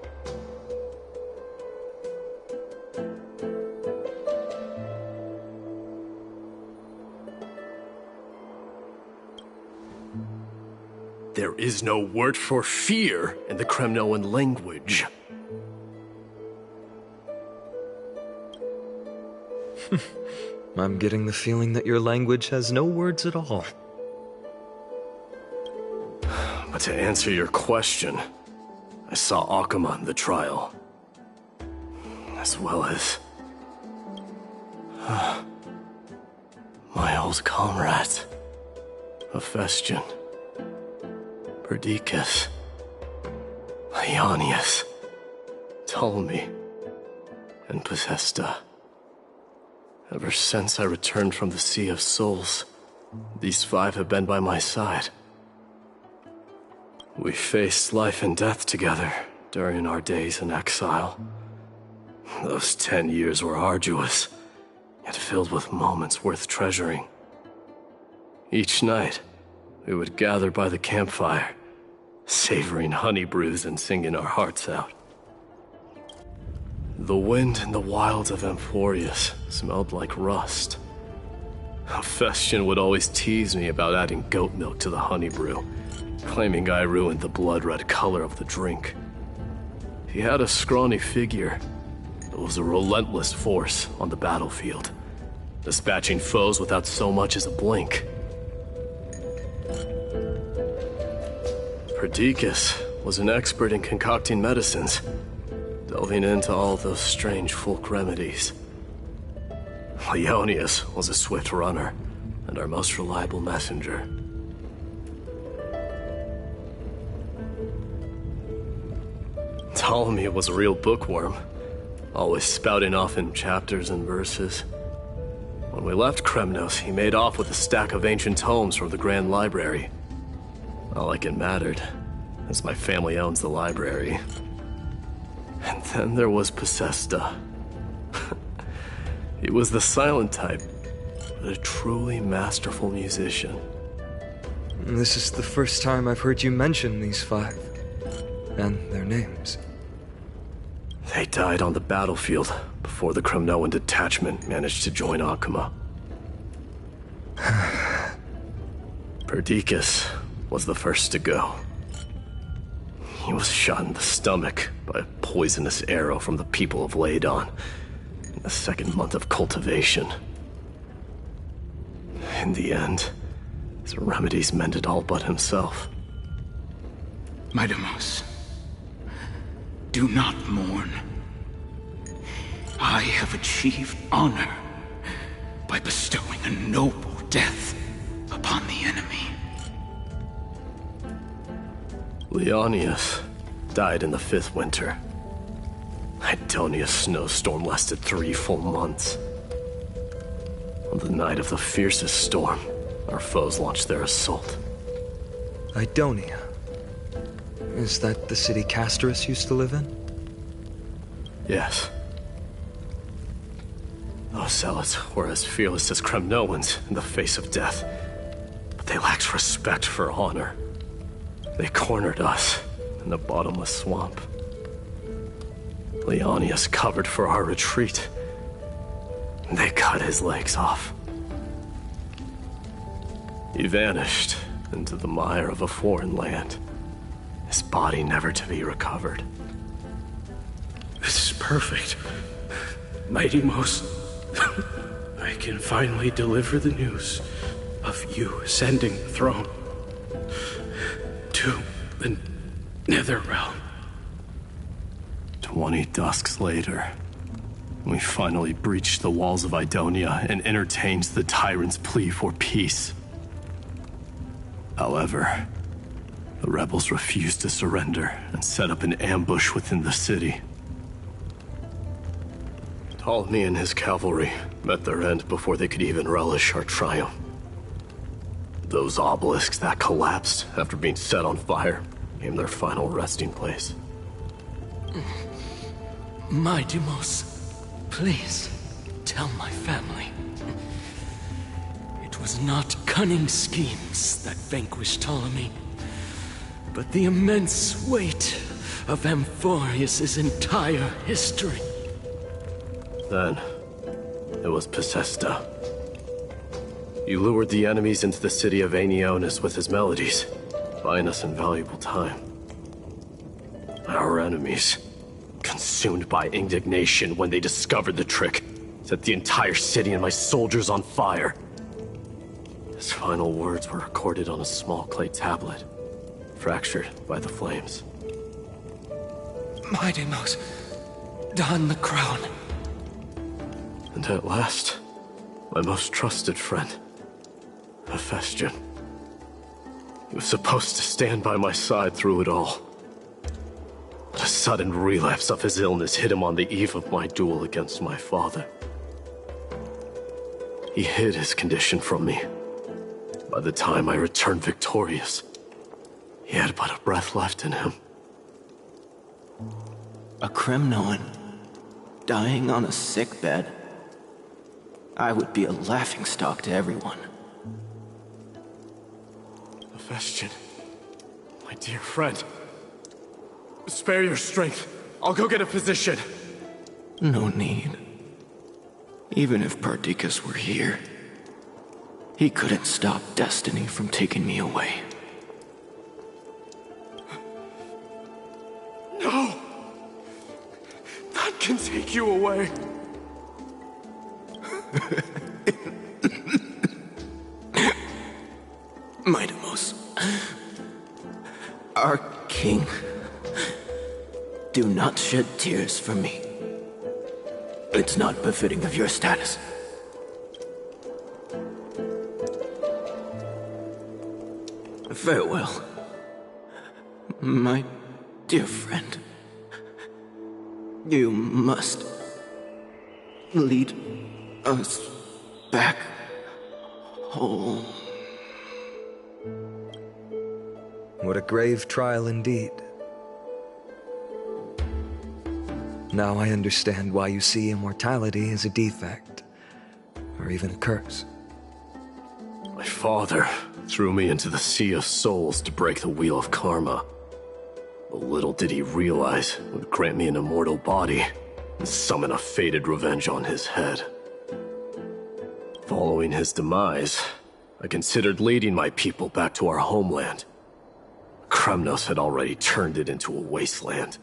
There is no word for fear in the Kremnoan language. I'm getting the feeling that your language has no words at all. But to answer your question, I saw Akuma in the trial. As well as... my old comrades. Hephaestion. Perdiccas. Ionius. Ptolemy. And Possesta. Ever since I returned from the Sea of Souls, these 5 have been by my side. We faced life and death together during our days in exile. Those 10 years were arduous, yet filled with moments worth treasuring. Each night, we would gather by the campfire, savoring honey brews and singing our hearts out. The wind in the wilds of Amphoreus smelled like rust. Hephaestion would always tease me about adding goat milk to the honey brew, claiming I ruined the blood-red color of the drink. He had a scrawny figure, but was a relentless force on the battlefield, dispatching foes without so much as a blink. Perdiccas was an expert in concocting medicines, delving into all those strange folk remedies. Leonius was a swift runner and our most reliable messenger. Ptolemy was a real bookworm, always spouting off in chapters and verses. When we left Kremnos, he made off with a stack of ancient tomes from the Grand Library. Not like it mattered, as my family owns the library. And then there was Possesta. He was the silent type, but a truly masterful musician. This is the first time I've heard you mention these 5, and their names. They died on the battlefield before the Kremnoan detachment managed to join Akuma. Perdiccas was the first to go. He was shot in the stomach by a poisonous arrow from the people of Ladon in the 2nd month of cultivation. In the end, his remedies mended all but himself. Midamos, do not mourn. I have achieved honor by bestowing a noble death upon the enemy. Leonius died in the 5th winter. Idonia's snowstorm lasted 3 full months. On the night of the fiercest storm, our foes launched their assault. Idonia. Is that the city Castorus used to live in? Yes. Those zealots were as fearless as Kremnoans in the face of death, but they lacked respect for honor. They cornered us in the bottomless swamp. Leonius covered for our retreat. They cut his legs off. He vanished into the mire of a foreign land, his body never to be recovered. This is perfect. Mighty Most, I can finally deliver the news of you ascending the throne to the Netherrealm. 20 dusks later, we finally breached the walls of Idonia and entertained the tyrant's plea for peace. However, the rebels refused to surrender and set up an ambush within the city. Ptolemy and his cavalry met their end before they could even relish our triumph. Those obelisks that collapsed after being set on fire became their final resting place. Midamos, please tell my family. It was not cunning schemes that vanquished Ptolemy, but the immense weight of Amphoreus' entire history. Then, it was Possesta. He lured the enemies into the city of Aenionis with his melodies, buying us invaluable time. Our enemies, consumed by indignation when they discovered the trick, set the entire city and my soldiers on fire. His final words were recorded on a small clay tablet, fractured by the flames. Midamos, don the crown. And at last, my most trusted friend, Hephaestion. He was supposed to stand by my side through it all. But a sudden relapse of his illness hit him on the eve of my duel against my father. He hid his condition from me. By the time I returned victorious, he had but a breath left in him. A Kremnoan dying on a sickbed. I would be a laughingstock to everyone. Vestian, my dear friend. Spare your strength. I'll go get a physician. No need. Even if Perdiccas were here, he couldn't stop destiny from taking me away. No! That can take you away. Mightimos, our king, do not shed tears for me. It's not befitting of your status. Farewell, my dear friend. You must lead us back home. What a grave trial indeed. Now I understand why you see immortality as a defect, or even a curse. My father threw me into the Sea of Souls to break the wheel of karma. But little did he realize it would grant me an immortal body and summon a fated revenge on his head. Following his demise, I considered leading my people back to our homeland. Kremnos had already turned it into a wasteland.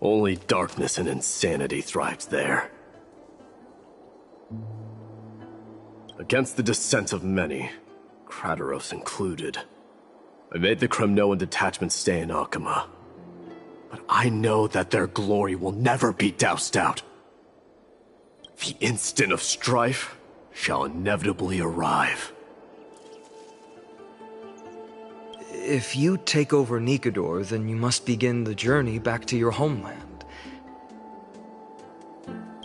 Only darkness and insanity thrived there. Against the dissent of many, Krateros included, I made the Kremnoan detachment stay in Akama. But I know that their glory will never be doused out. The instant of strife shall inevitably arrive. If you take over Nikador, then you must begin the journey back to your homeland.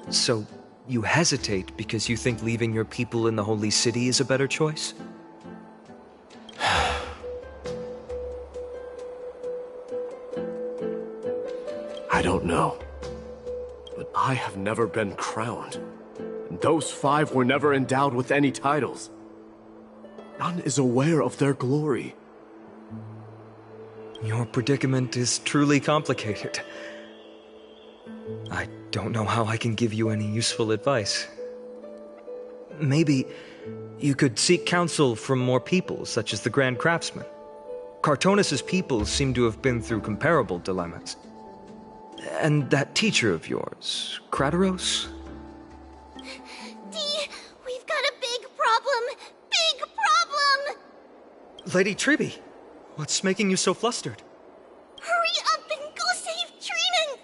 So, you hesitate because you think leaving your people in the Holy City is a better choice? I don't know. But I have never been crowned. And those 5 were never endowed with any titles. None is aware of their glory. Your predicament is truly complicated. I don't know how I can give you any useful advice. Maybe you could seek counsel from more people, such as the Grand Craftsman. Cartonis' people seem to have been through comparable dilemmas. And that teacher of yours, Krateros? Dee, we've got a big problem! Big problem! Lady Triby, what's making you so flustered? Hurry up and go save Trinan!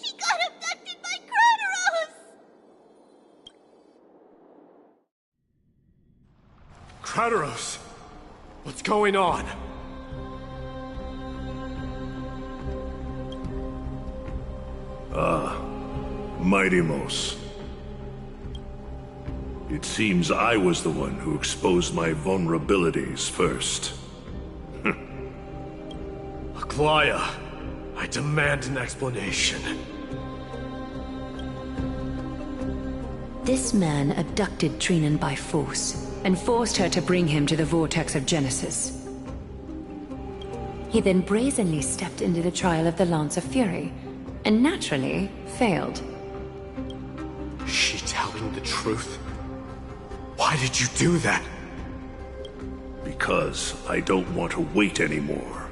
She got abducted by Krateros! Krateros! What's going on? Mightimos. It seems I was the one who exposed my vulnerabilities first. Aglaya, I demand an explanation. This man abducted Trinan by force and forced her to bring him to the vortex of Genesis. He then brazenly stepped into the trial of the Lance of Fury, and naturally failed. Is she telling the truth? Why did you do that? Because I don't want to wait anymore.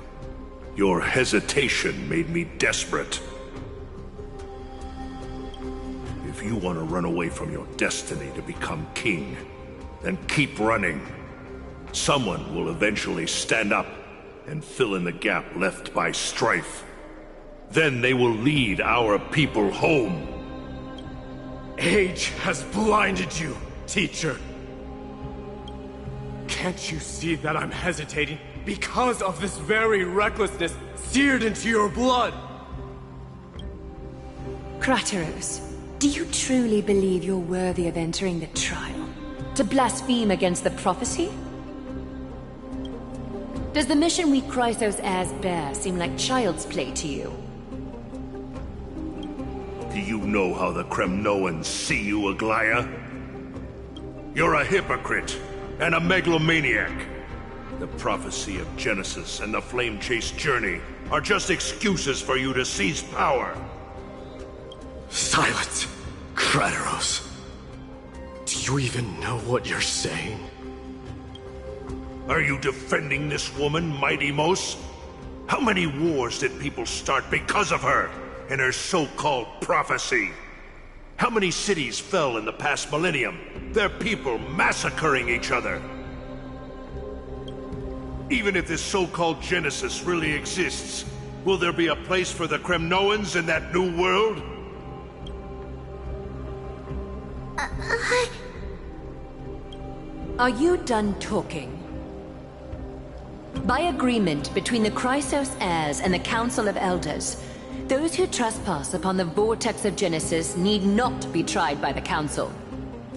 Your hesitation made me desperate. If you want to run away from your destiny to become king, then keep running. Someone will eventually stand up and fill in the gap left by strife. Then they will lead our people home. Age has blinded you, teacher. Can't you see that I'm hesitating because of this very recklessness seared into your blood? Krateros, Do you truly believe you're worthy of entering the trial? To blaspheme against the prophecy? Does the mission we Chrysos heirs bear seem like child's play to you? Do you know how the Kremnoans see you, Aglaya? You're a hypocrite and a megalomaniac. The prophecy of Genesis and the Flame Chase journey are just excuses for you to seize power. Silence, Krateros. Do you even know what you're saying? Are you defending this woman, Mighty Mos? How many wars did people start because of her and her so-called prophecy? How many cities fell in the past millennium, their people massacring each other? Even if this so-called Genesis really exists, will there be a place for the Kremnoans in that new world? Are you done talking? By agreement between the Chrysos heirs and the Council of Elders, those who trespass upon the vortex of Genesis need not be tried by the Council.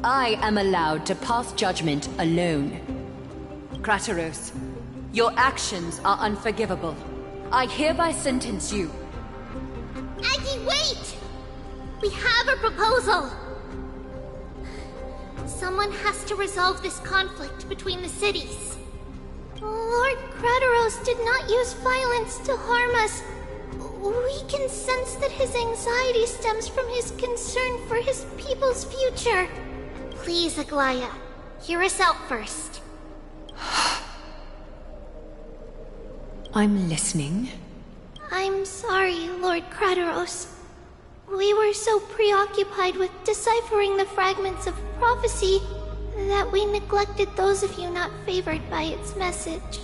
I am allowed to pass judgment alone. Krateros, your actions are unforgivable. I hereby sentence you. Aggie, wait! We have a proposal! Someone has to resolve this conflict between the cities. Lord Krateros did not use violence to harm us. We can sense that his anxiety stems from his concern for his people's future. Please, Aglaya, hear us out first. I'm listening. I'm sorry, Lord Krateros. We were so preoccupied with deciphering the fragments of prophecy that we neglected those of you not favored by its message.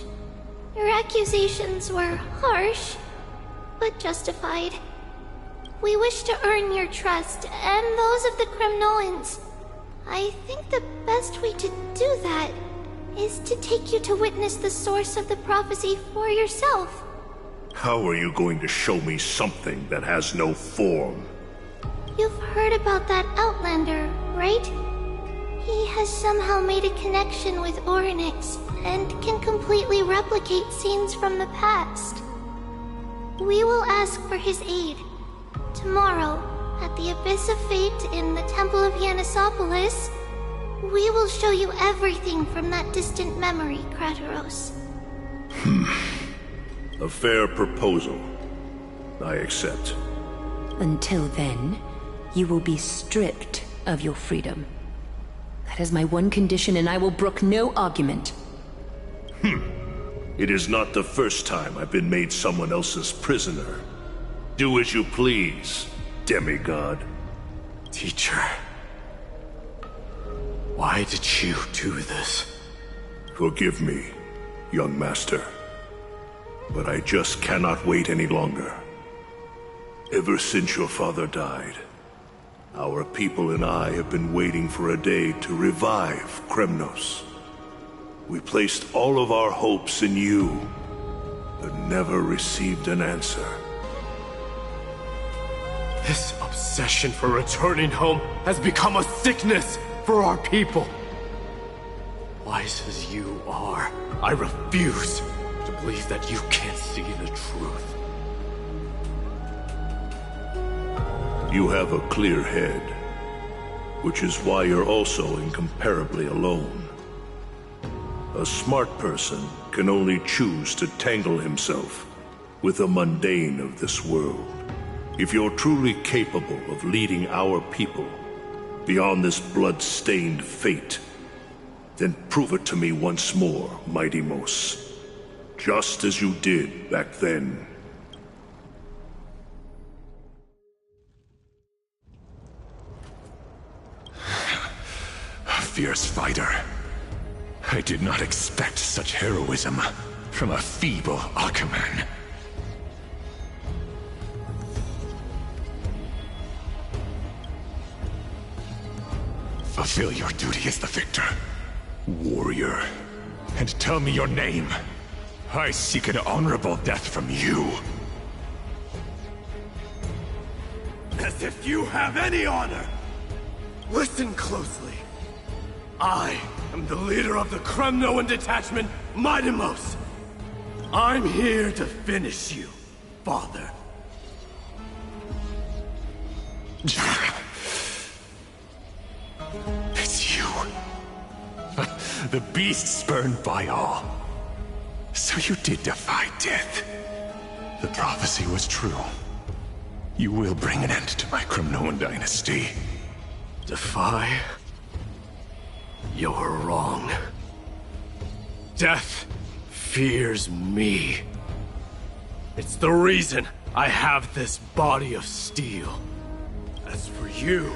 Your accusations were harsh, but justified. We wish to earn your trust and those of the Kremnoans. I think the best way to do that is to take you to witness the source of the prophecy for yourself. How are you going to show me something that has no form? You've heard about that Outlander, right? He has somehow made a connection with Orynyx and can completely replicate scenes from the past. We will ask for his aid. Tomorrow, at the Abyss of Fate in the Temple of Yanisopolis, we will show you everything from that distant memory, Krateros. A fair proposal. I accept. Until then, you will be stripped of your freedom. That is my one condition, and I will brook no argument. It is not the first time I've been made someone else's prisoner. Do as you please, demigod. Teacher, why did you do this? Forgive me, young master. But I just cannot wait any longer. Ever since your father died, our people and I have been waiting for a day to revive Kremnos. We placed all of our hopes in you, but never received an answer. This obsession for returning home has become a sickness for our people. Wise as you are, I refuse to believe that you can't see the truth. You have a clear head, which is why you're also incomparably alone. A smart person can only choose to tangle himself with the mundane of this world. If you're truly capable of leading our people beyond this blood-stained fate, then prove it to me once more, Mighty Mos. Just as you did back then. A fierce fighter. I did not expect such heroism from a feeble Alchemon. Fulfill your duty as the victor, warrior, and tell me your name. I seek an honorable death from you. as if you have any honor! Listen closely. I am the leader of the Kremnoan detachment, Midimos. I'm here to finish you, Father. It's you. The beast spurned by all. So you did defy death. The prophecy was true. You will bring an end to my Kremnoan dynasty. Defy? You're wrong. Death fears me. It's the reason I have this body of steel. As for you,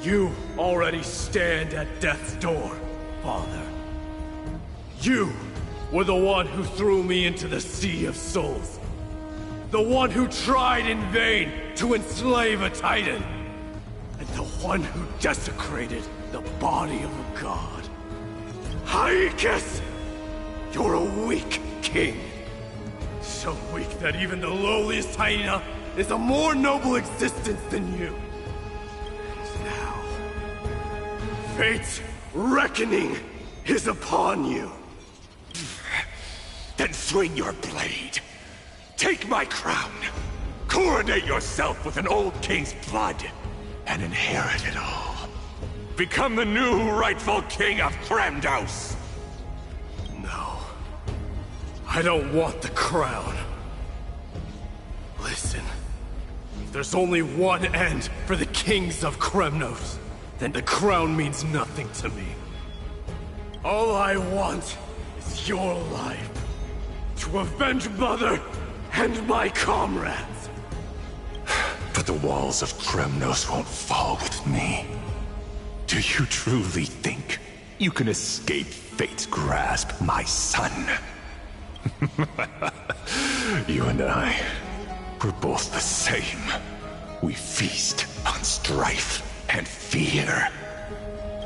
you already stand at death's door, Father. You were the one who threw me into the Sea of Souls. The one who tried in vain to enslave a Titan. And the one who desecrated the body of a god. Haikis! You're a weak king. So weak that even the lowliest hyena is a more noble existence than you. And now, fate's reckoning is upon you. Then swing your blade. Take my crown. Coronate yourself with an old king's blood. And inherit it all. Become the new rightful king of Kremnos. No. I don't want the crown. Listen. If there's only one end for the kings of Kremnos, then the crown means nothing to me. All I want is your life. To avenge Mother and my comrades. But the walls of Kremnos won't fall with me. Do you truly think you can escape fate's grasp, my son? You and I, we're both the same. We feast on strife and fear.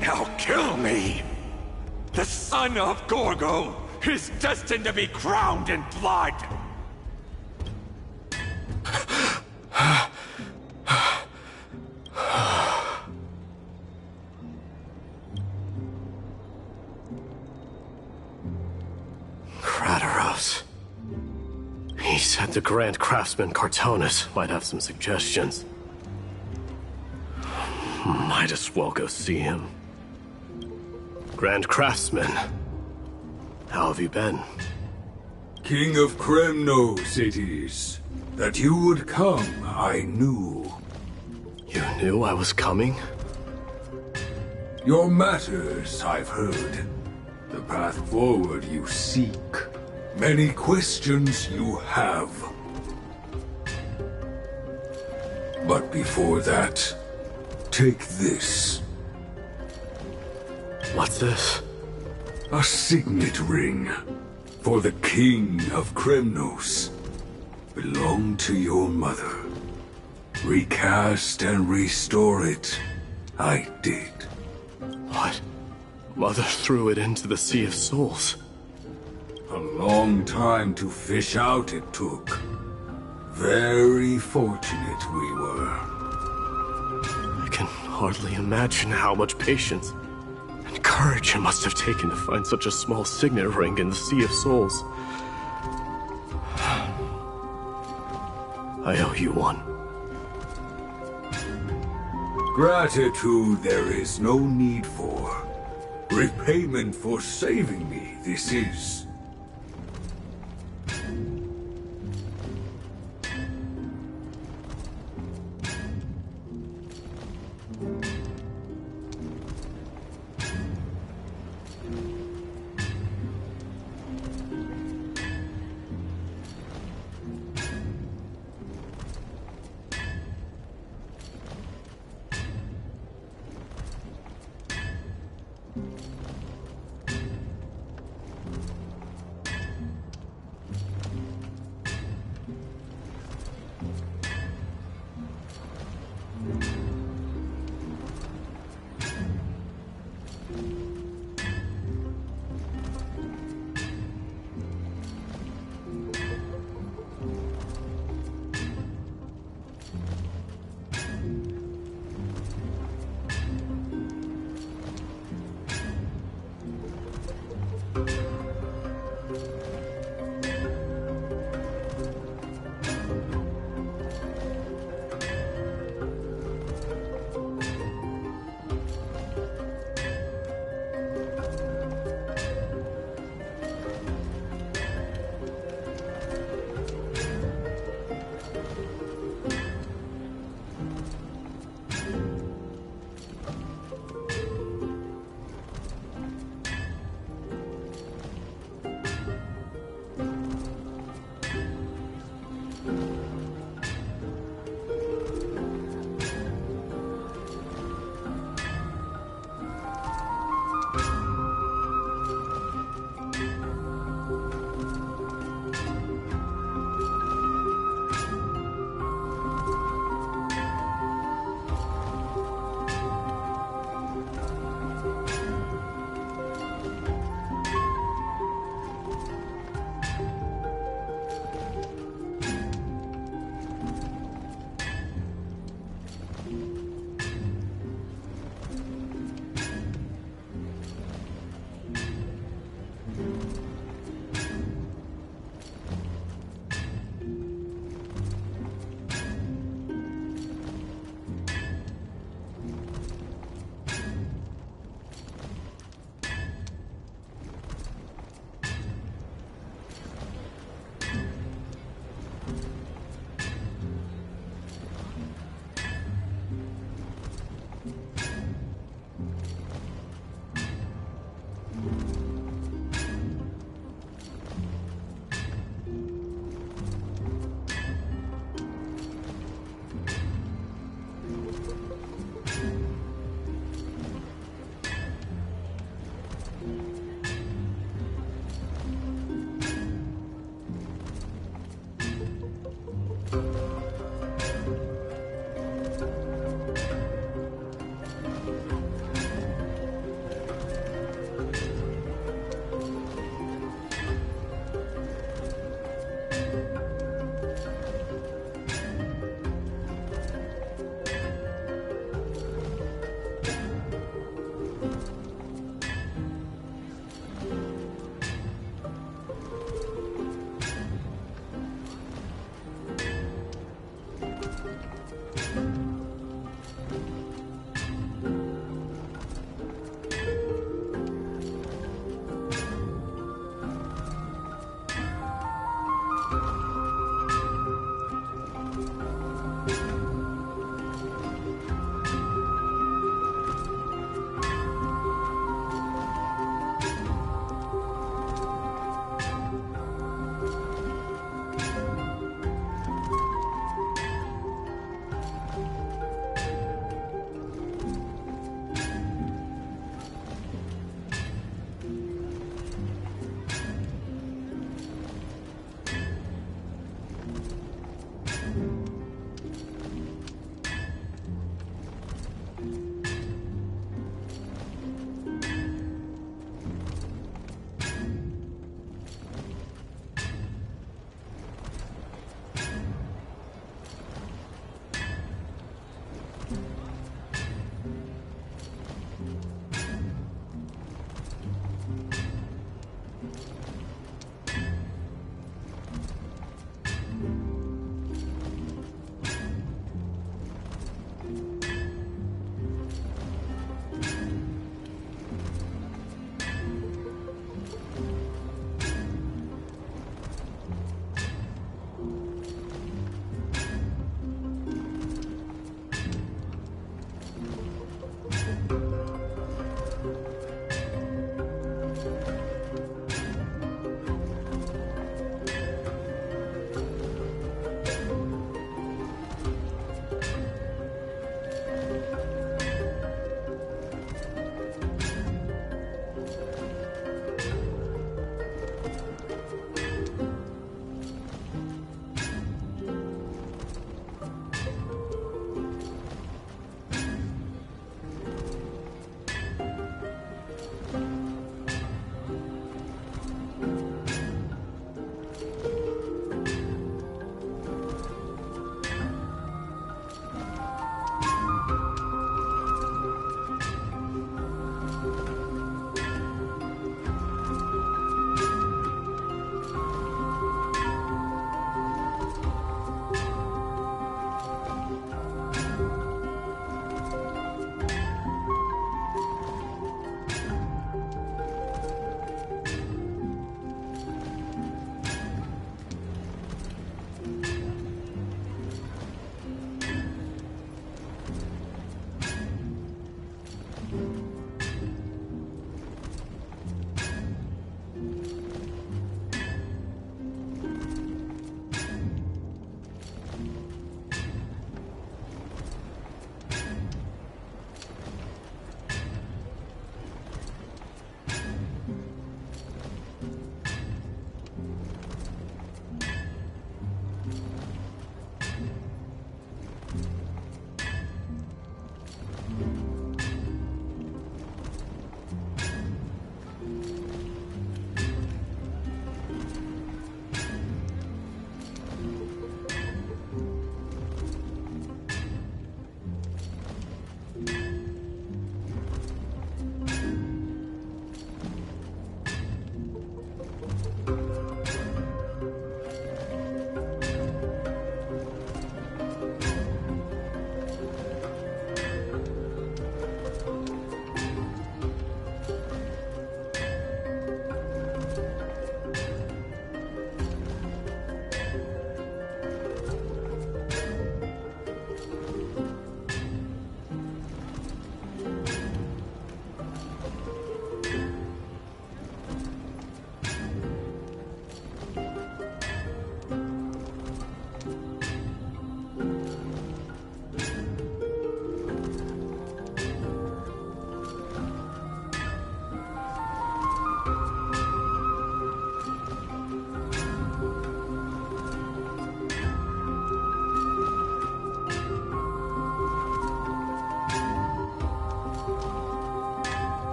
Now kill me! The son of Gorgo is destined to be crowned in blood! Kratos. He said the Grand Craftsman Cartonus might have some suggestions. Might as well go see him. Grand Craftsman, how have you been? King of Kremnos it is. That you would come, I knew. You knew I was coming? Your matters, I've heard. The path forward you seek. Many questions you have. But before that, take this. What's this? A signet ring. For the King of Kremnos. Belonged to your mother. Recast and restore it. I did. What? Mother threw it into the Sea of Souls. A long time to fish out it took. Very fortunate we were. I can hardly imagine how much patience and courage it must have taken to find such a small signet ring in the Sea of Souls. I owe you one. Gratitude there is no need for. Repayment for saving me, this is.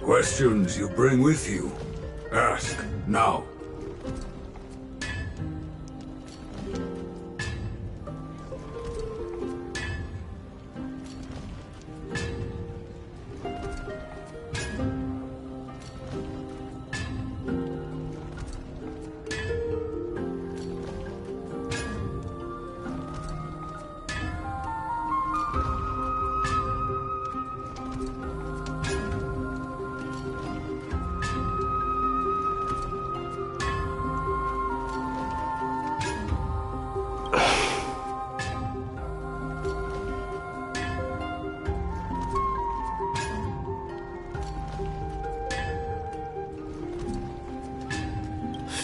Questions you bring with you? Ask now.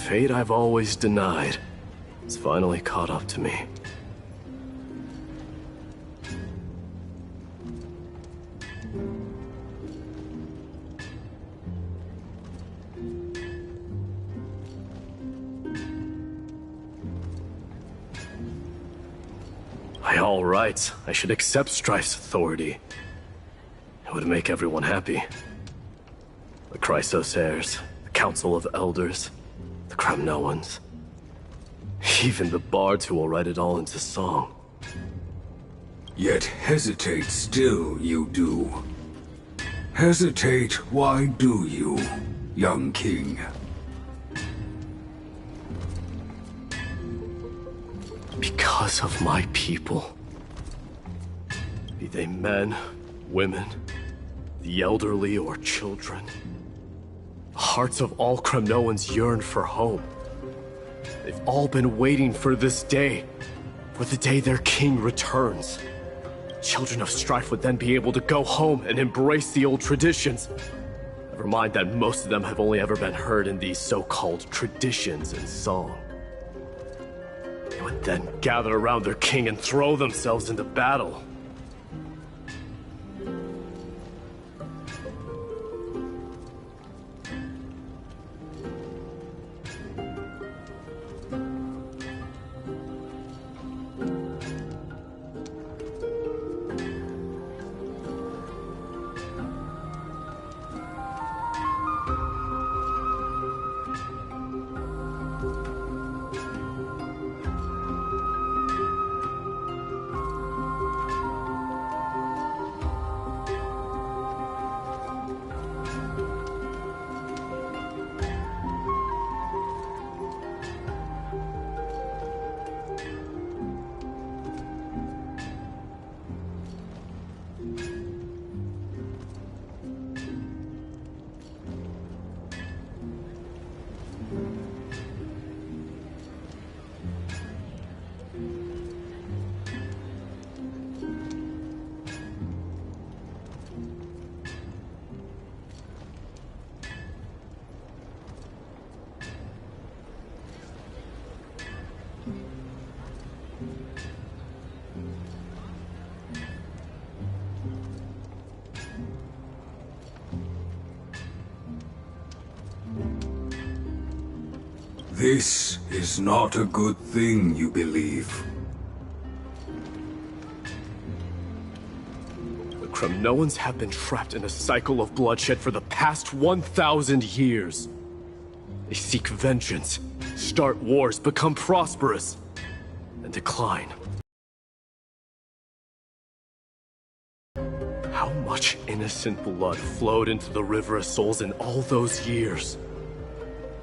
Fate I've always denied. It's finally caught up to me. By all rights, I should accept Strife's authority. It would make everyone happy. The Chrysos heirs, the Council of Elders, the Kremnoans. Even the bards who will write it all into song. Yet hesitate still you do. Hesitate, why do you, young king? Because of my people. Be they men, women, the elderly or children. The hearts of all Kremnoans yearn for home. They've all been waiting for this day, for the day their king returns. Children of Strife would then be able to go home and embrace the old traditions. Never mind that most of them have only ever been heard in these so-called traditions in song. They would then gather around their king and throw themselves into battle. This is not a good thing, you believe. The Kremnoans have been trapped in a cycle of bloodshed for the past 1,000 years. They seek vengeance, start wars, become prosperous, and decline. How much innocent blood flowed into the River of Souls in all those years?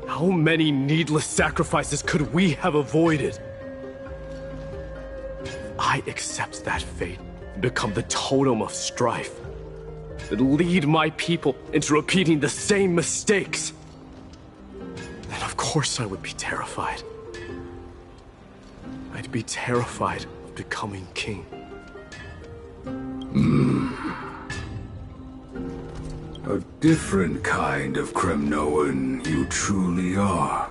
How many needless sacrifices could we have avoided? If I accept that fate and become the totem of strife, and lead my people into repeating the same mistakes, then of course I would be terrified. I'd be terrified of becoming king. A different kind of Kremnoan you truly are.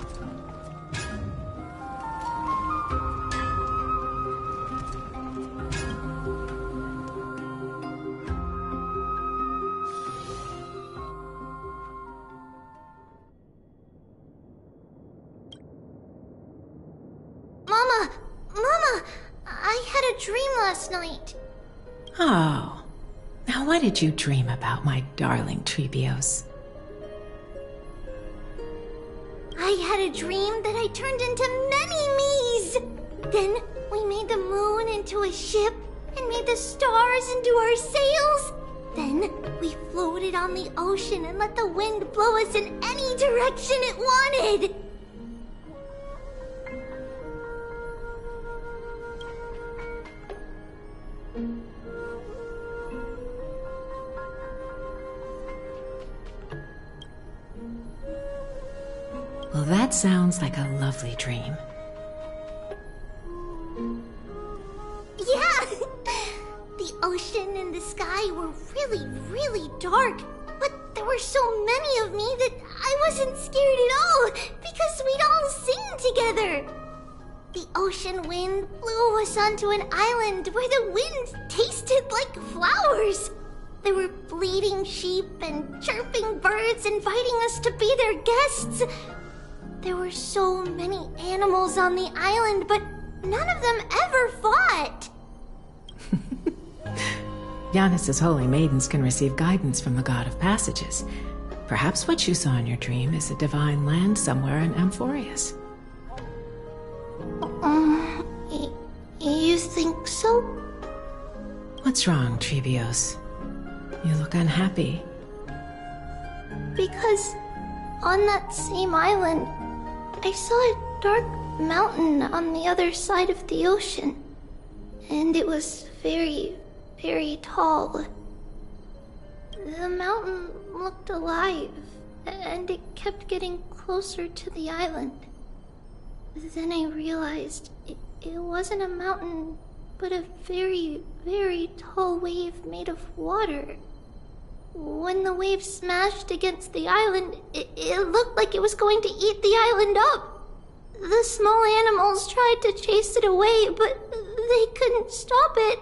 Mama! Mama! I had a dream last night. Oh. Now what did you dream about, my darling Trebios? a dream that I turned into many me's. Then we made the moon into a ship and made the stars into our sails. Then we floated on the ocean and let the wind blow us in any direction it wanted. Well, that sounds like a lovely dream. Yeah! The ocean and the sky were really, really dark, but there were so many of me that I wasn't scared at all because we'd all sing together. The ocean wind blew us onto an island where the wind tasted like flowers. There were bleating sheep and chirping birds inviting us to be their guests. There were so many animals on the island, but none of them ever fought. Giannis's holy maidens can receive guidance from the God of Passages. Perhaps what you saw in your dream is a divine land somewhere in Amphoreus. You think so? What's wrong, Trebios? You look unhappy. Because on that same island, I saw a dark mountain on the other side of the ocean. And it was very, very tall. The mountain looked alive, and it kept getting closer to the island. Then I realized it wasn't a mountain, but a very, very tall wave made of water. When the wave smashed against the island, it looked like it was going to eat the island up. The small animals tried to chase it away, but they couldn't stop it.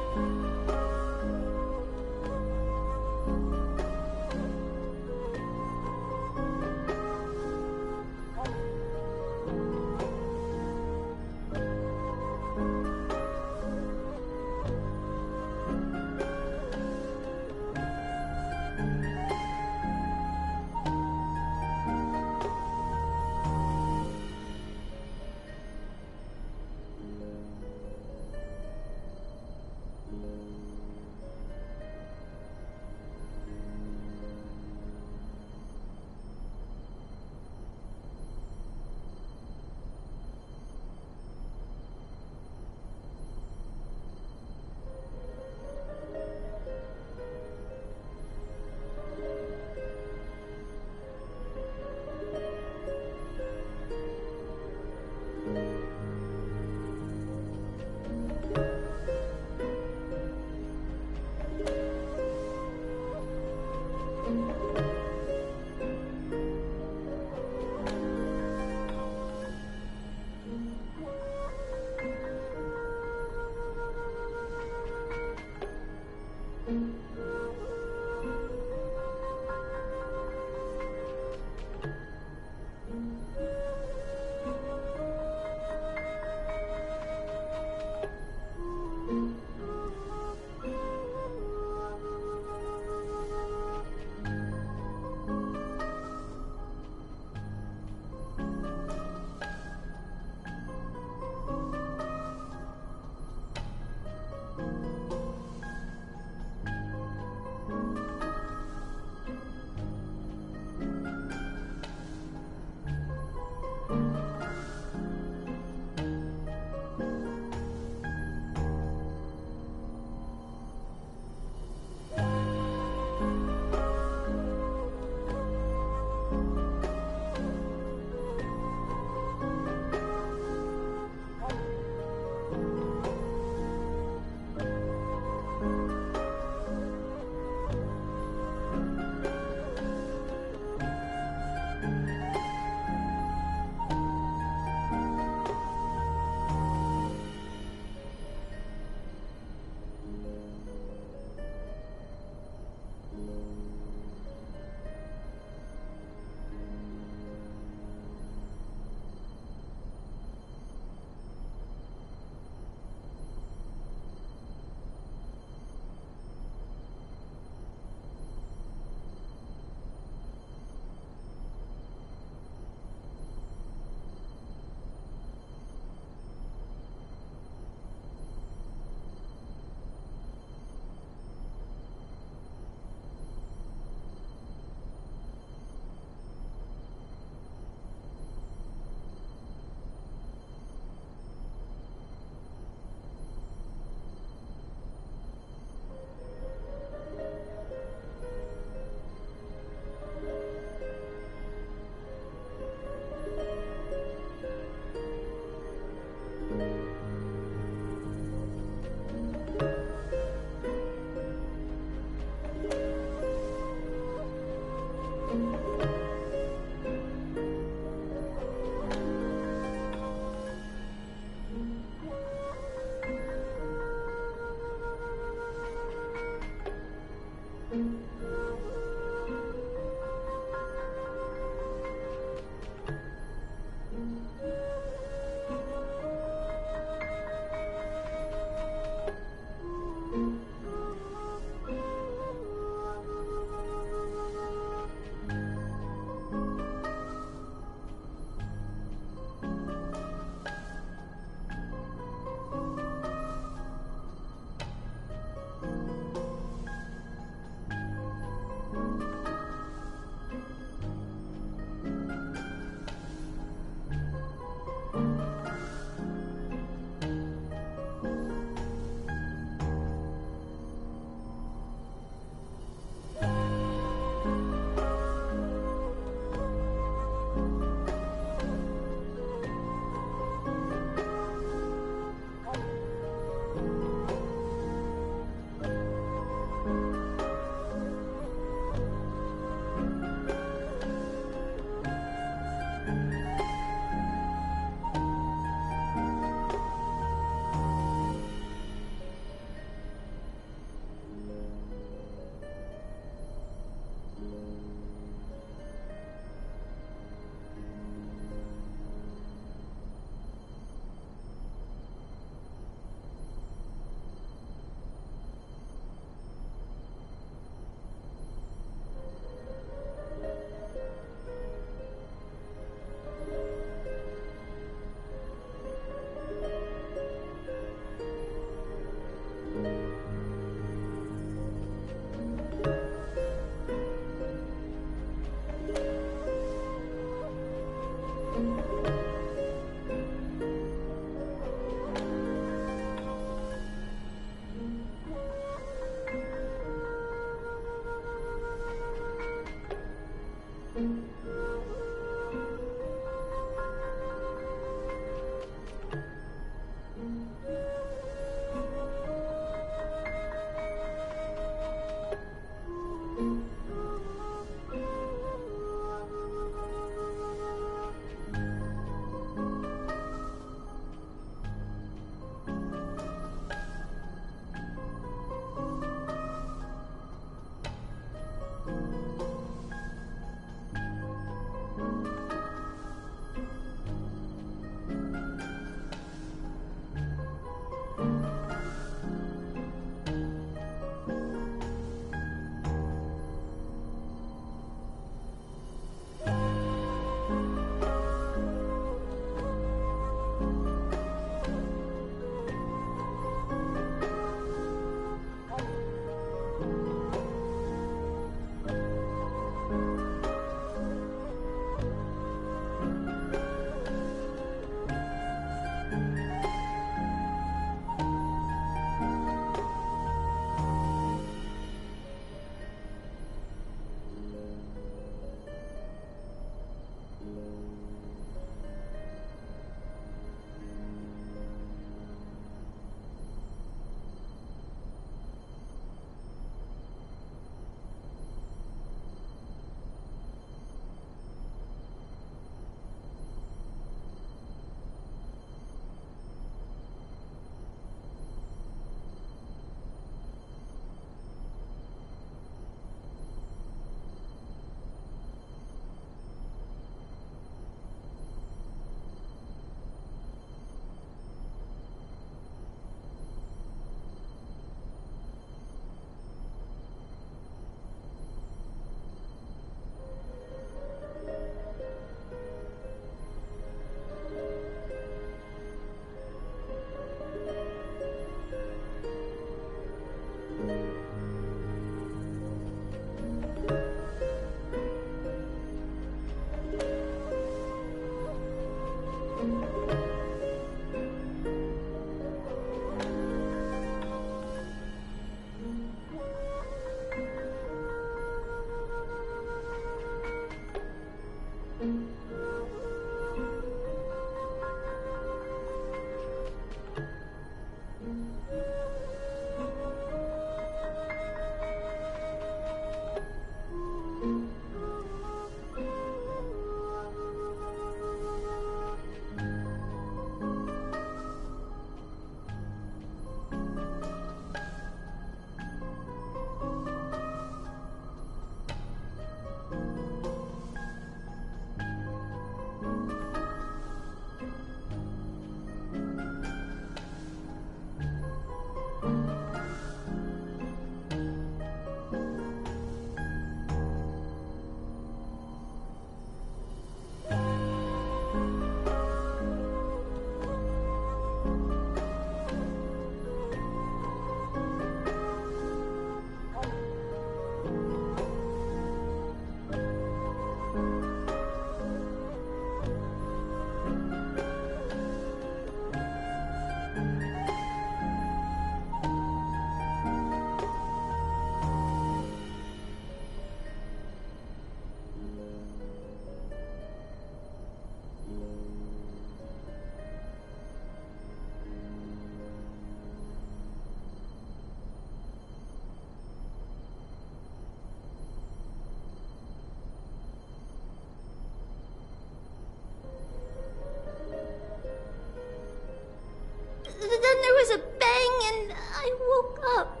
Then there was a bang and I woke up.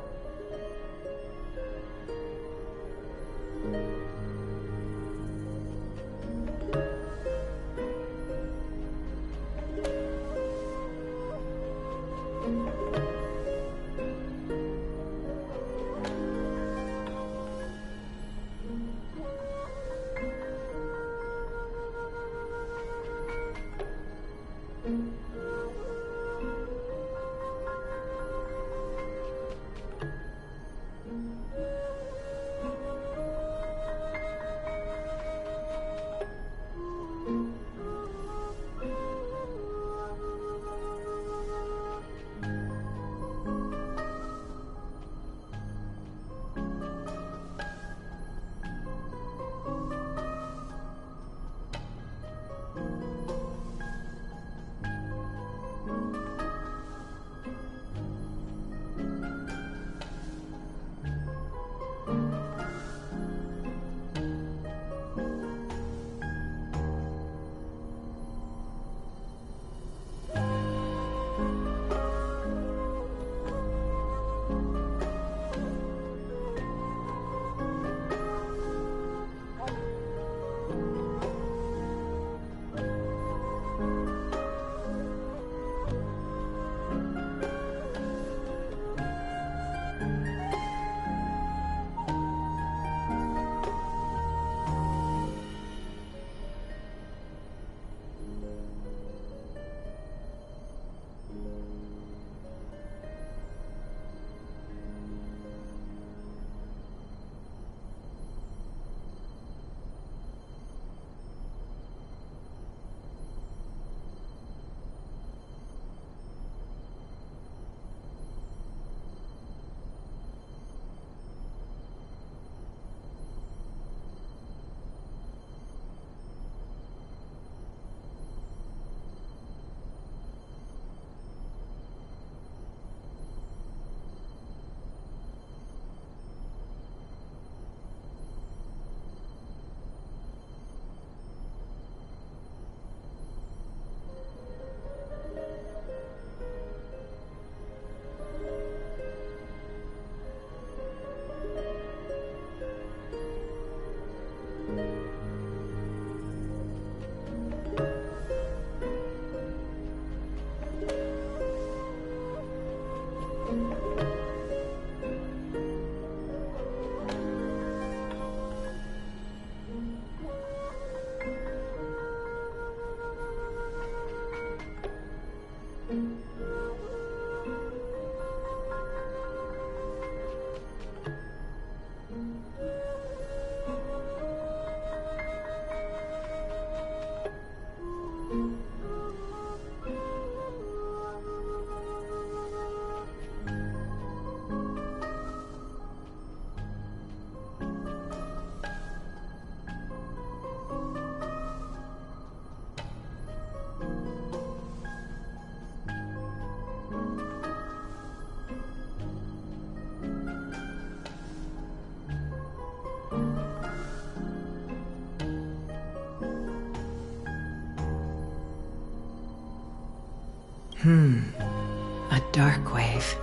A dark wave.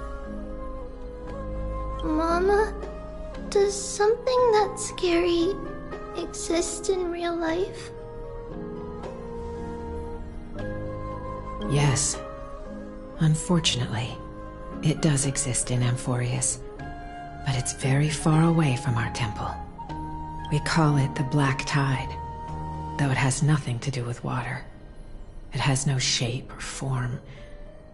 Mama, does something that scary exist in real life? Yes. Unfortunately, it does exist in Amphoreus, but it's very far away from our temple. We call it the Black Tide, though it has nothing to do with water. It has no shape or form,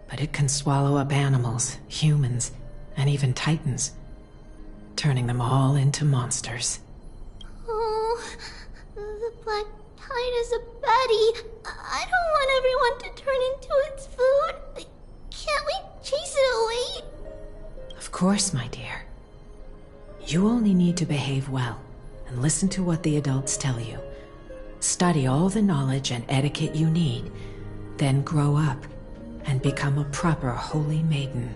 but it can swallow up animals, humans, and even titans, turning them all into monsters. Oh, the Black Tide is a baddie. I don't want everyone to turn into its food. Can't we chase it away? Of course, my dear. You only need to behave well and listen to what the adults tell you. Study all the knowledge and etiquette you need, then grow up and become a proper holy maiden.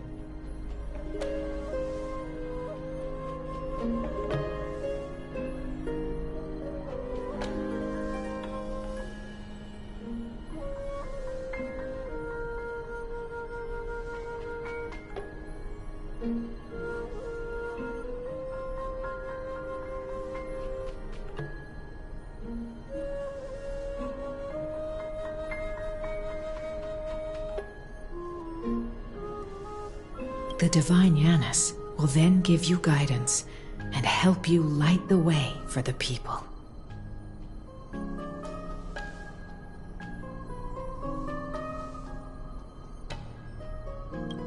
The Divine Yanis will then give you guidance and help you light the way for the people.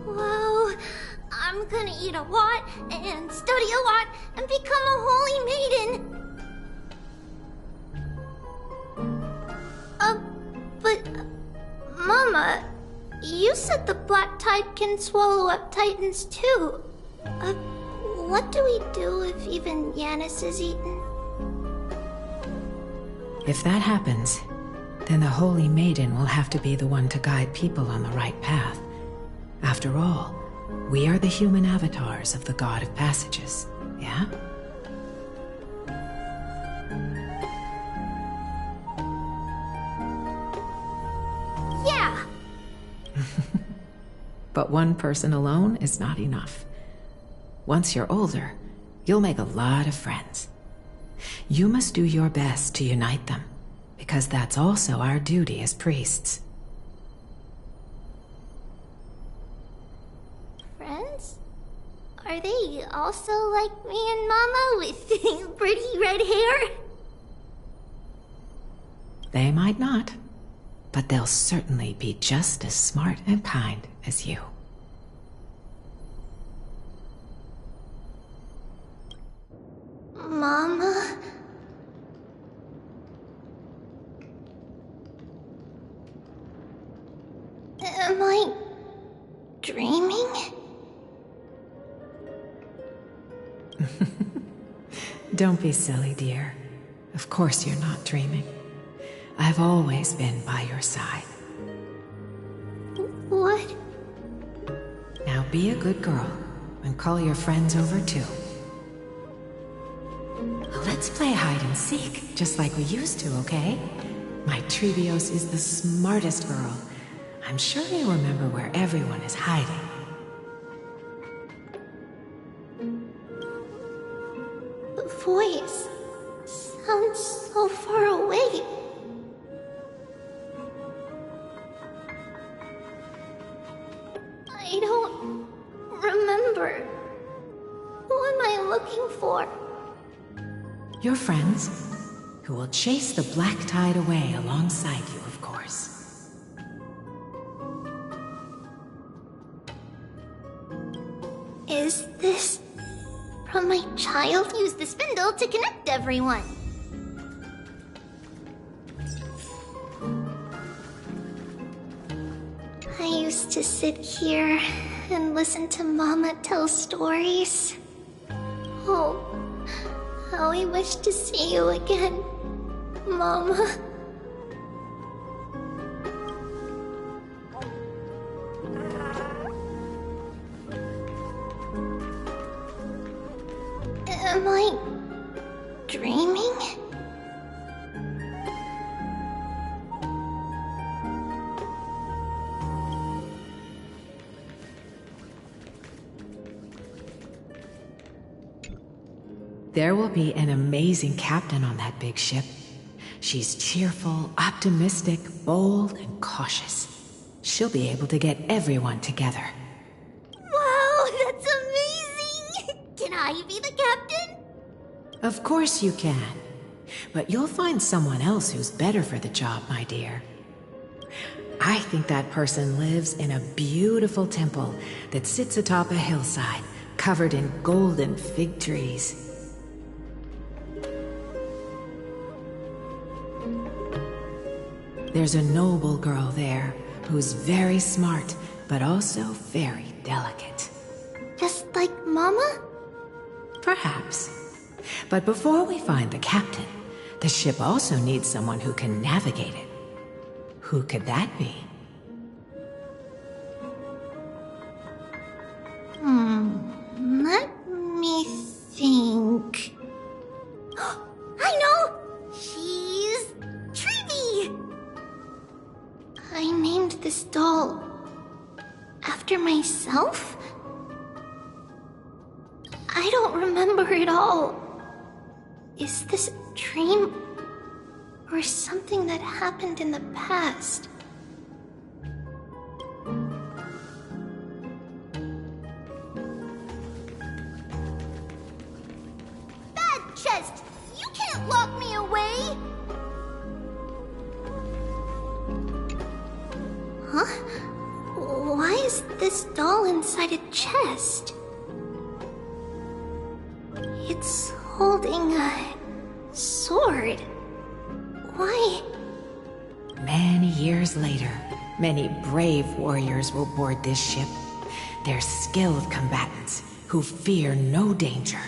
Wow, I'm gonna eat a lot and study a lot and become a holy maiden. But Mama, you said the Black Tide can swallow up titans too. What do we do if even Yanis is eaten? If that happens, then the Holy Maiden will have to be the one to guide people on the right path. After all, we are the human avatars of the God of Passages, yeah? Yeah! But one person alone is not enough. Once you're older, you'll make a lot of friends. You must do your best to unite them, because that's also our duty as priests. Friends? Are they also like me and Mama with pretty red hair? They might not, but they'll certainly be just as smart and kind as you. Mama? Am I dreaming? Don't be silly, dear. Of course you're not dreaming. I've always been by your side. What? Now be a good girl and call your friends over too. Let's play hide and seek, just like we used to, okay? My Trebios is the smartest girl. I'm sure you remember where everyone is hiding. The voice sounds so far away. I don't remember. Who am I looking for? Your friends, who will chase the black tide away alongside you, of course. Is this from my child? Use the spindle to connect everyone. I used to sit here and listen to Mama tell stories. Oh, how I wish to see you again, Mama. Am I dreaming? There will be an amazing captain on that big ship. She's cheerful, optimistic, bold, and cautious. She'll be able to get everyone together. Wow, that's amazing! Can I be the captain? Of course you can. But you'll find someone else who's better for the job, my dear. I think that person lives in a beautiful temple that sits atop a hillside, covered in golden fig trees. There's a noble girl there who's very smart, but also very delicate. Just like Mama? Perhaps. But before we find the captain, the ship also needs someone who can navigate it. Who could that be? Let me think. I know! She's Treevee! I named this doll after myself? I don't remember it all. Is this a dream or something that happened in the past? Bad chest! You can't lock me away! Huh? Why is this doll inside a chest? It's holding a sword. Why? Many years later, many brave warriors will board this ship. They're skilled combatants who fear no danger.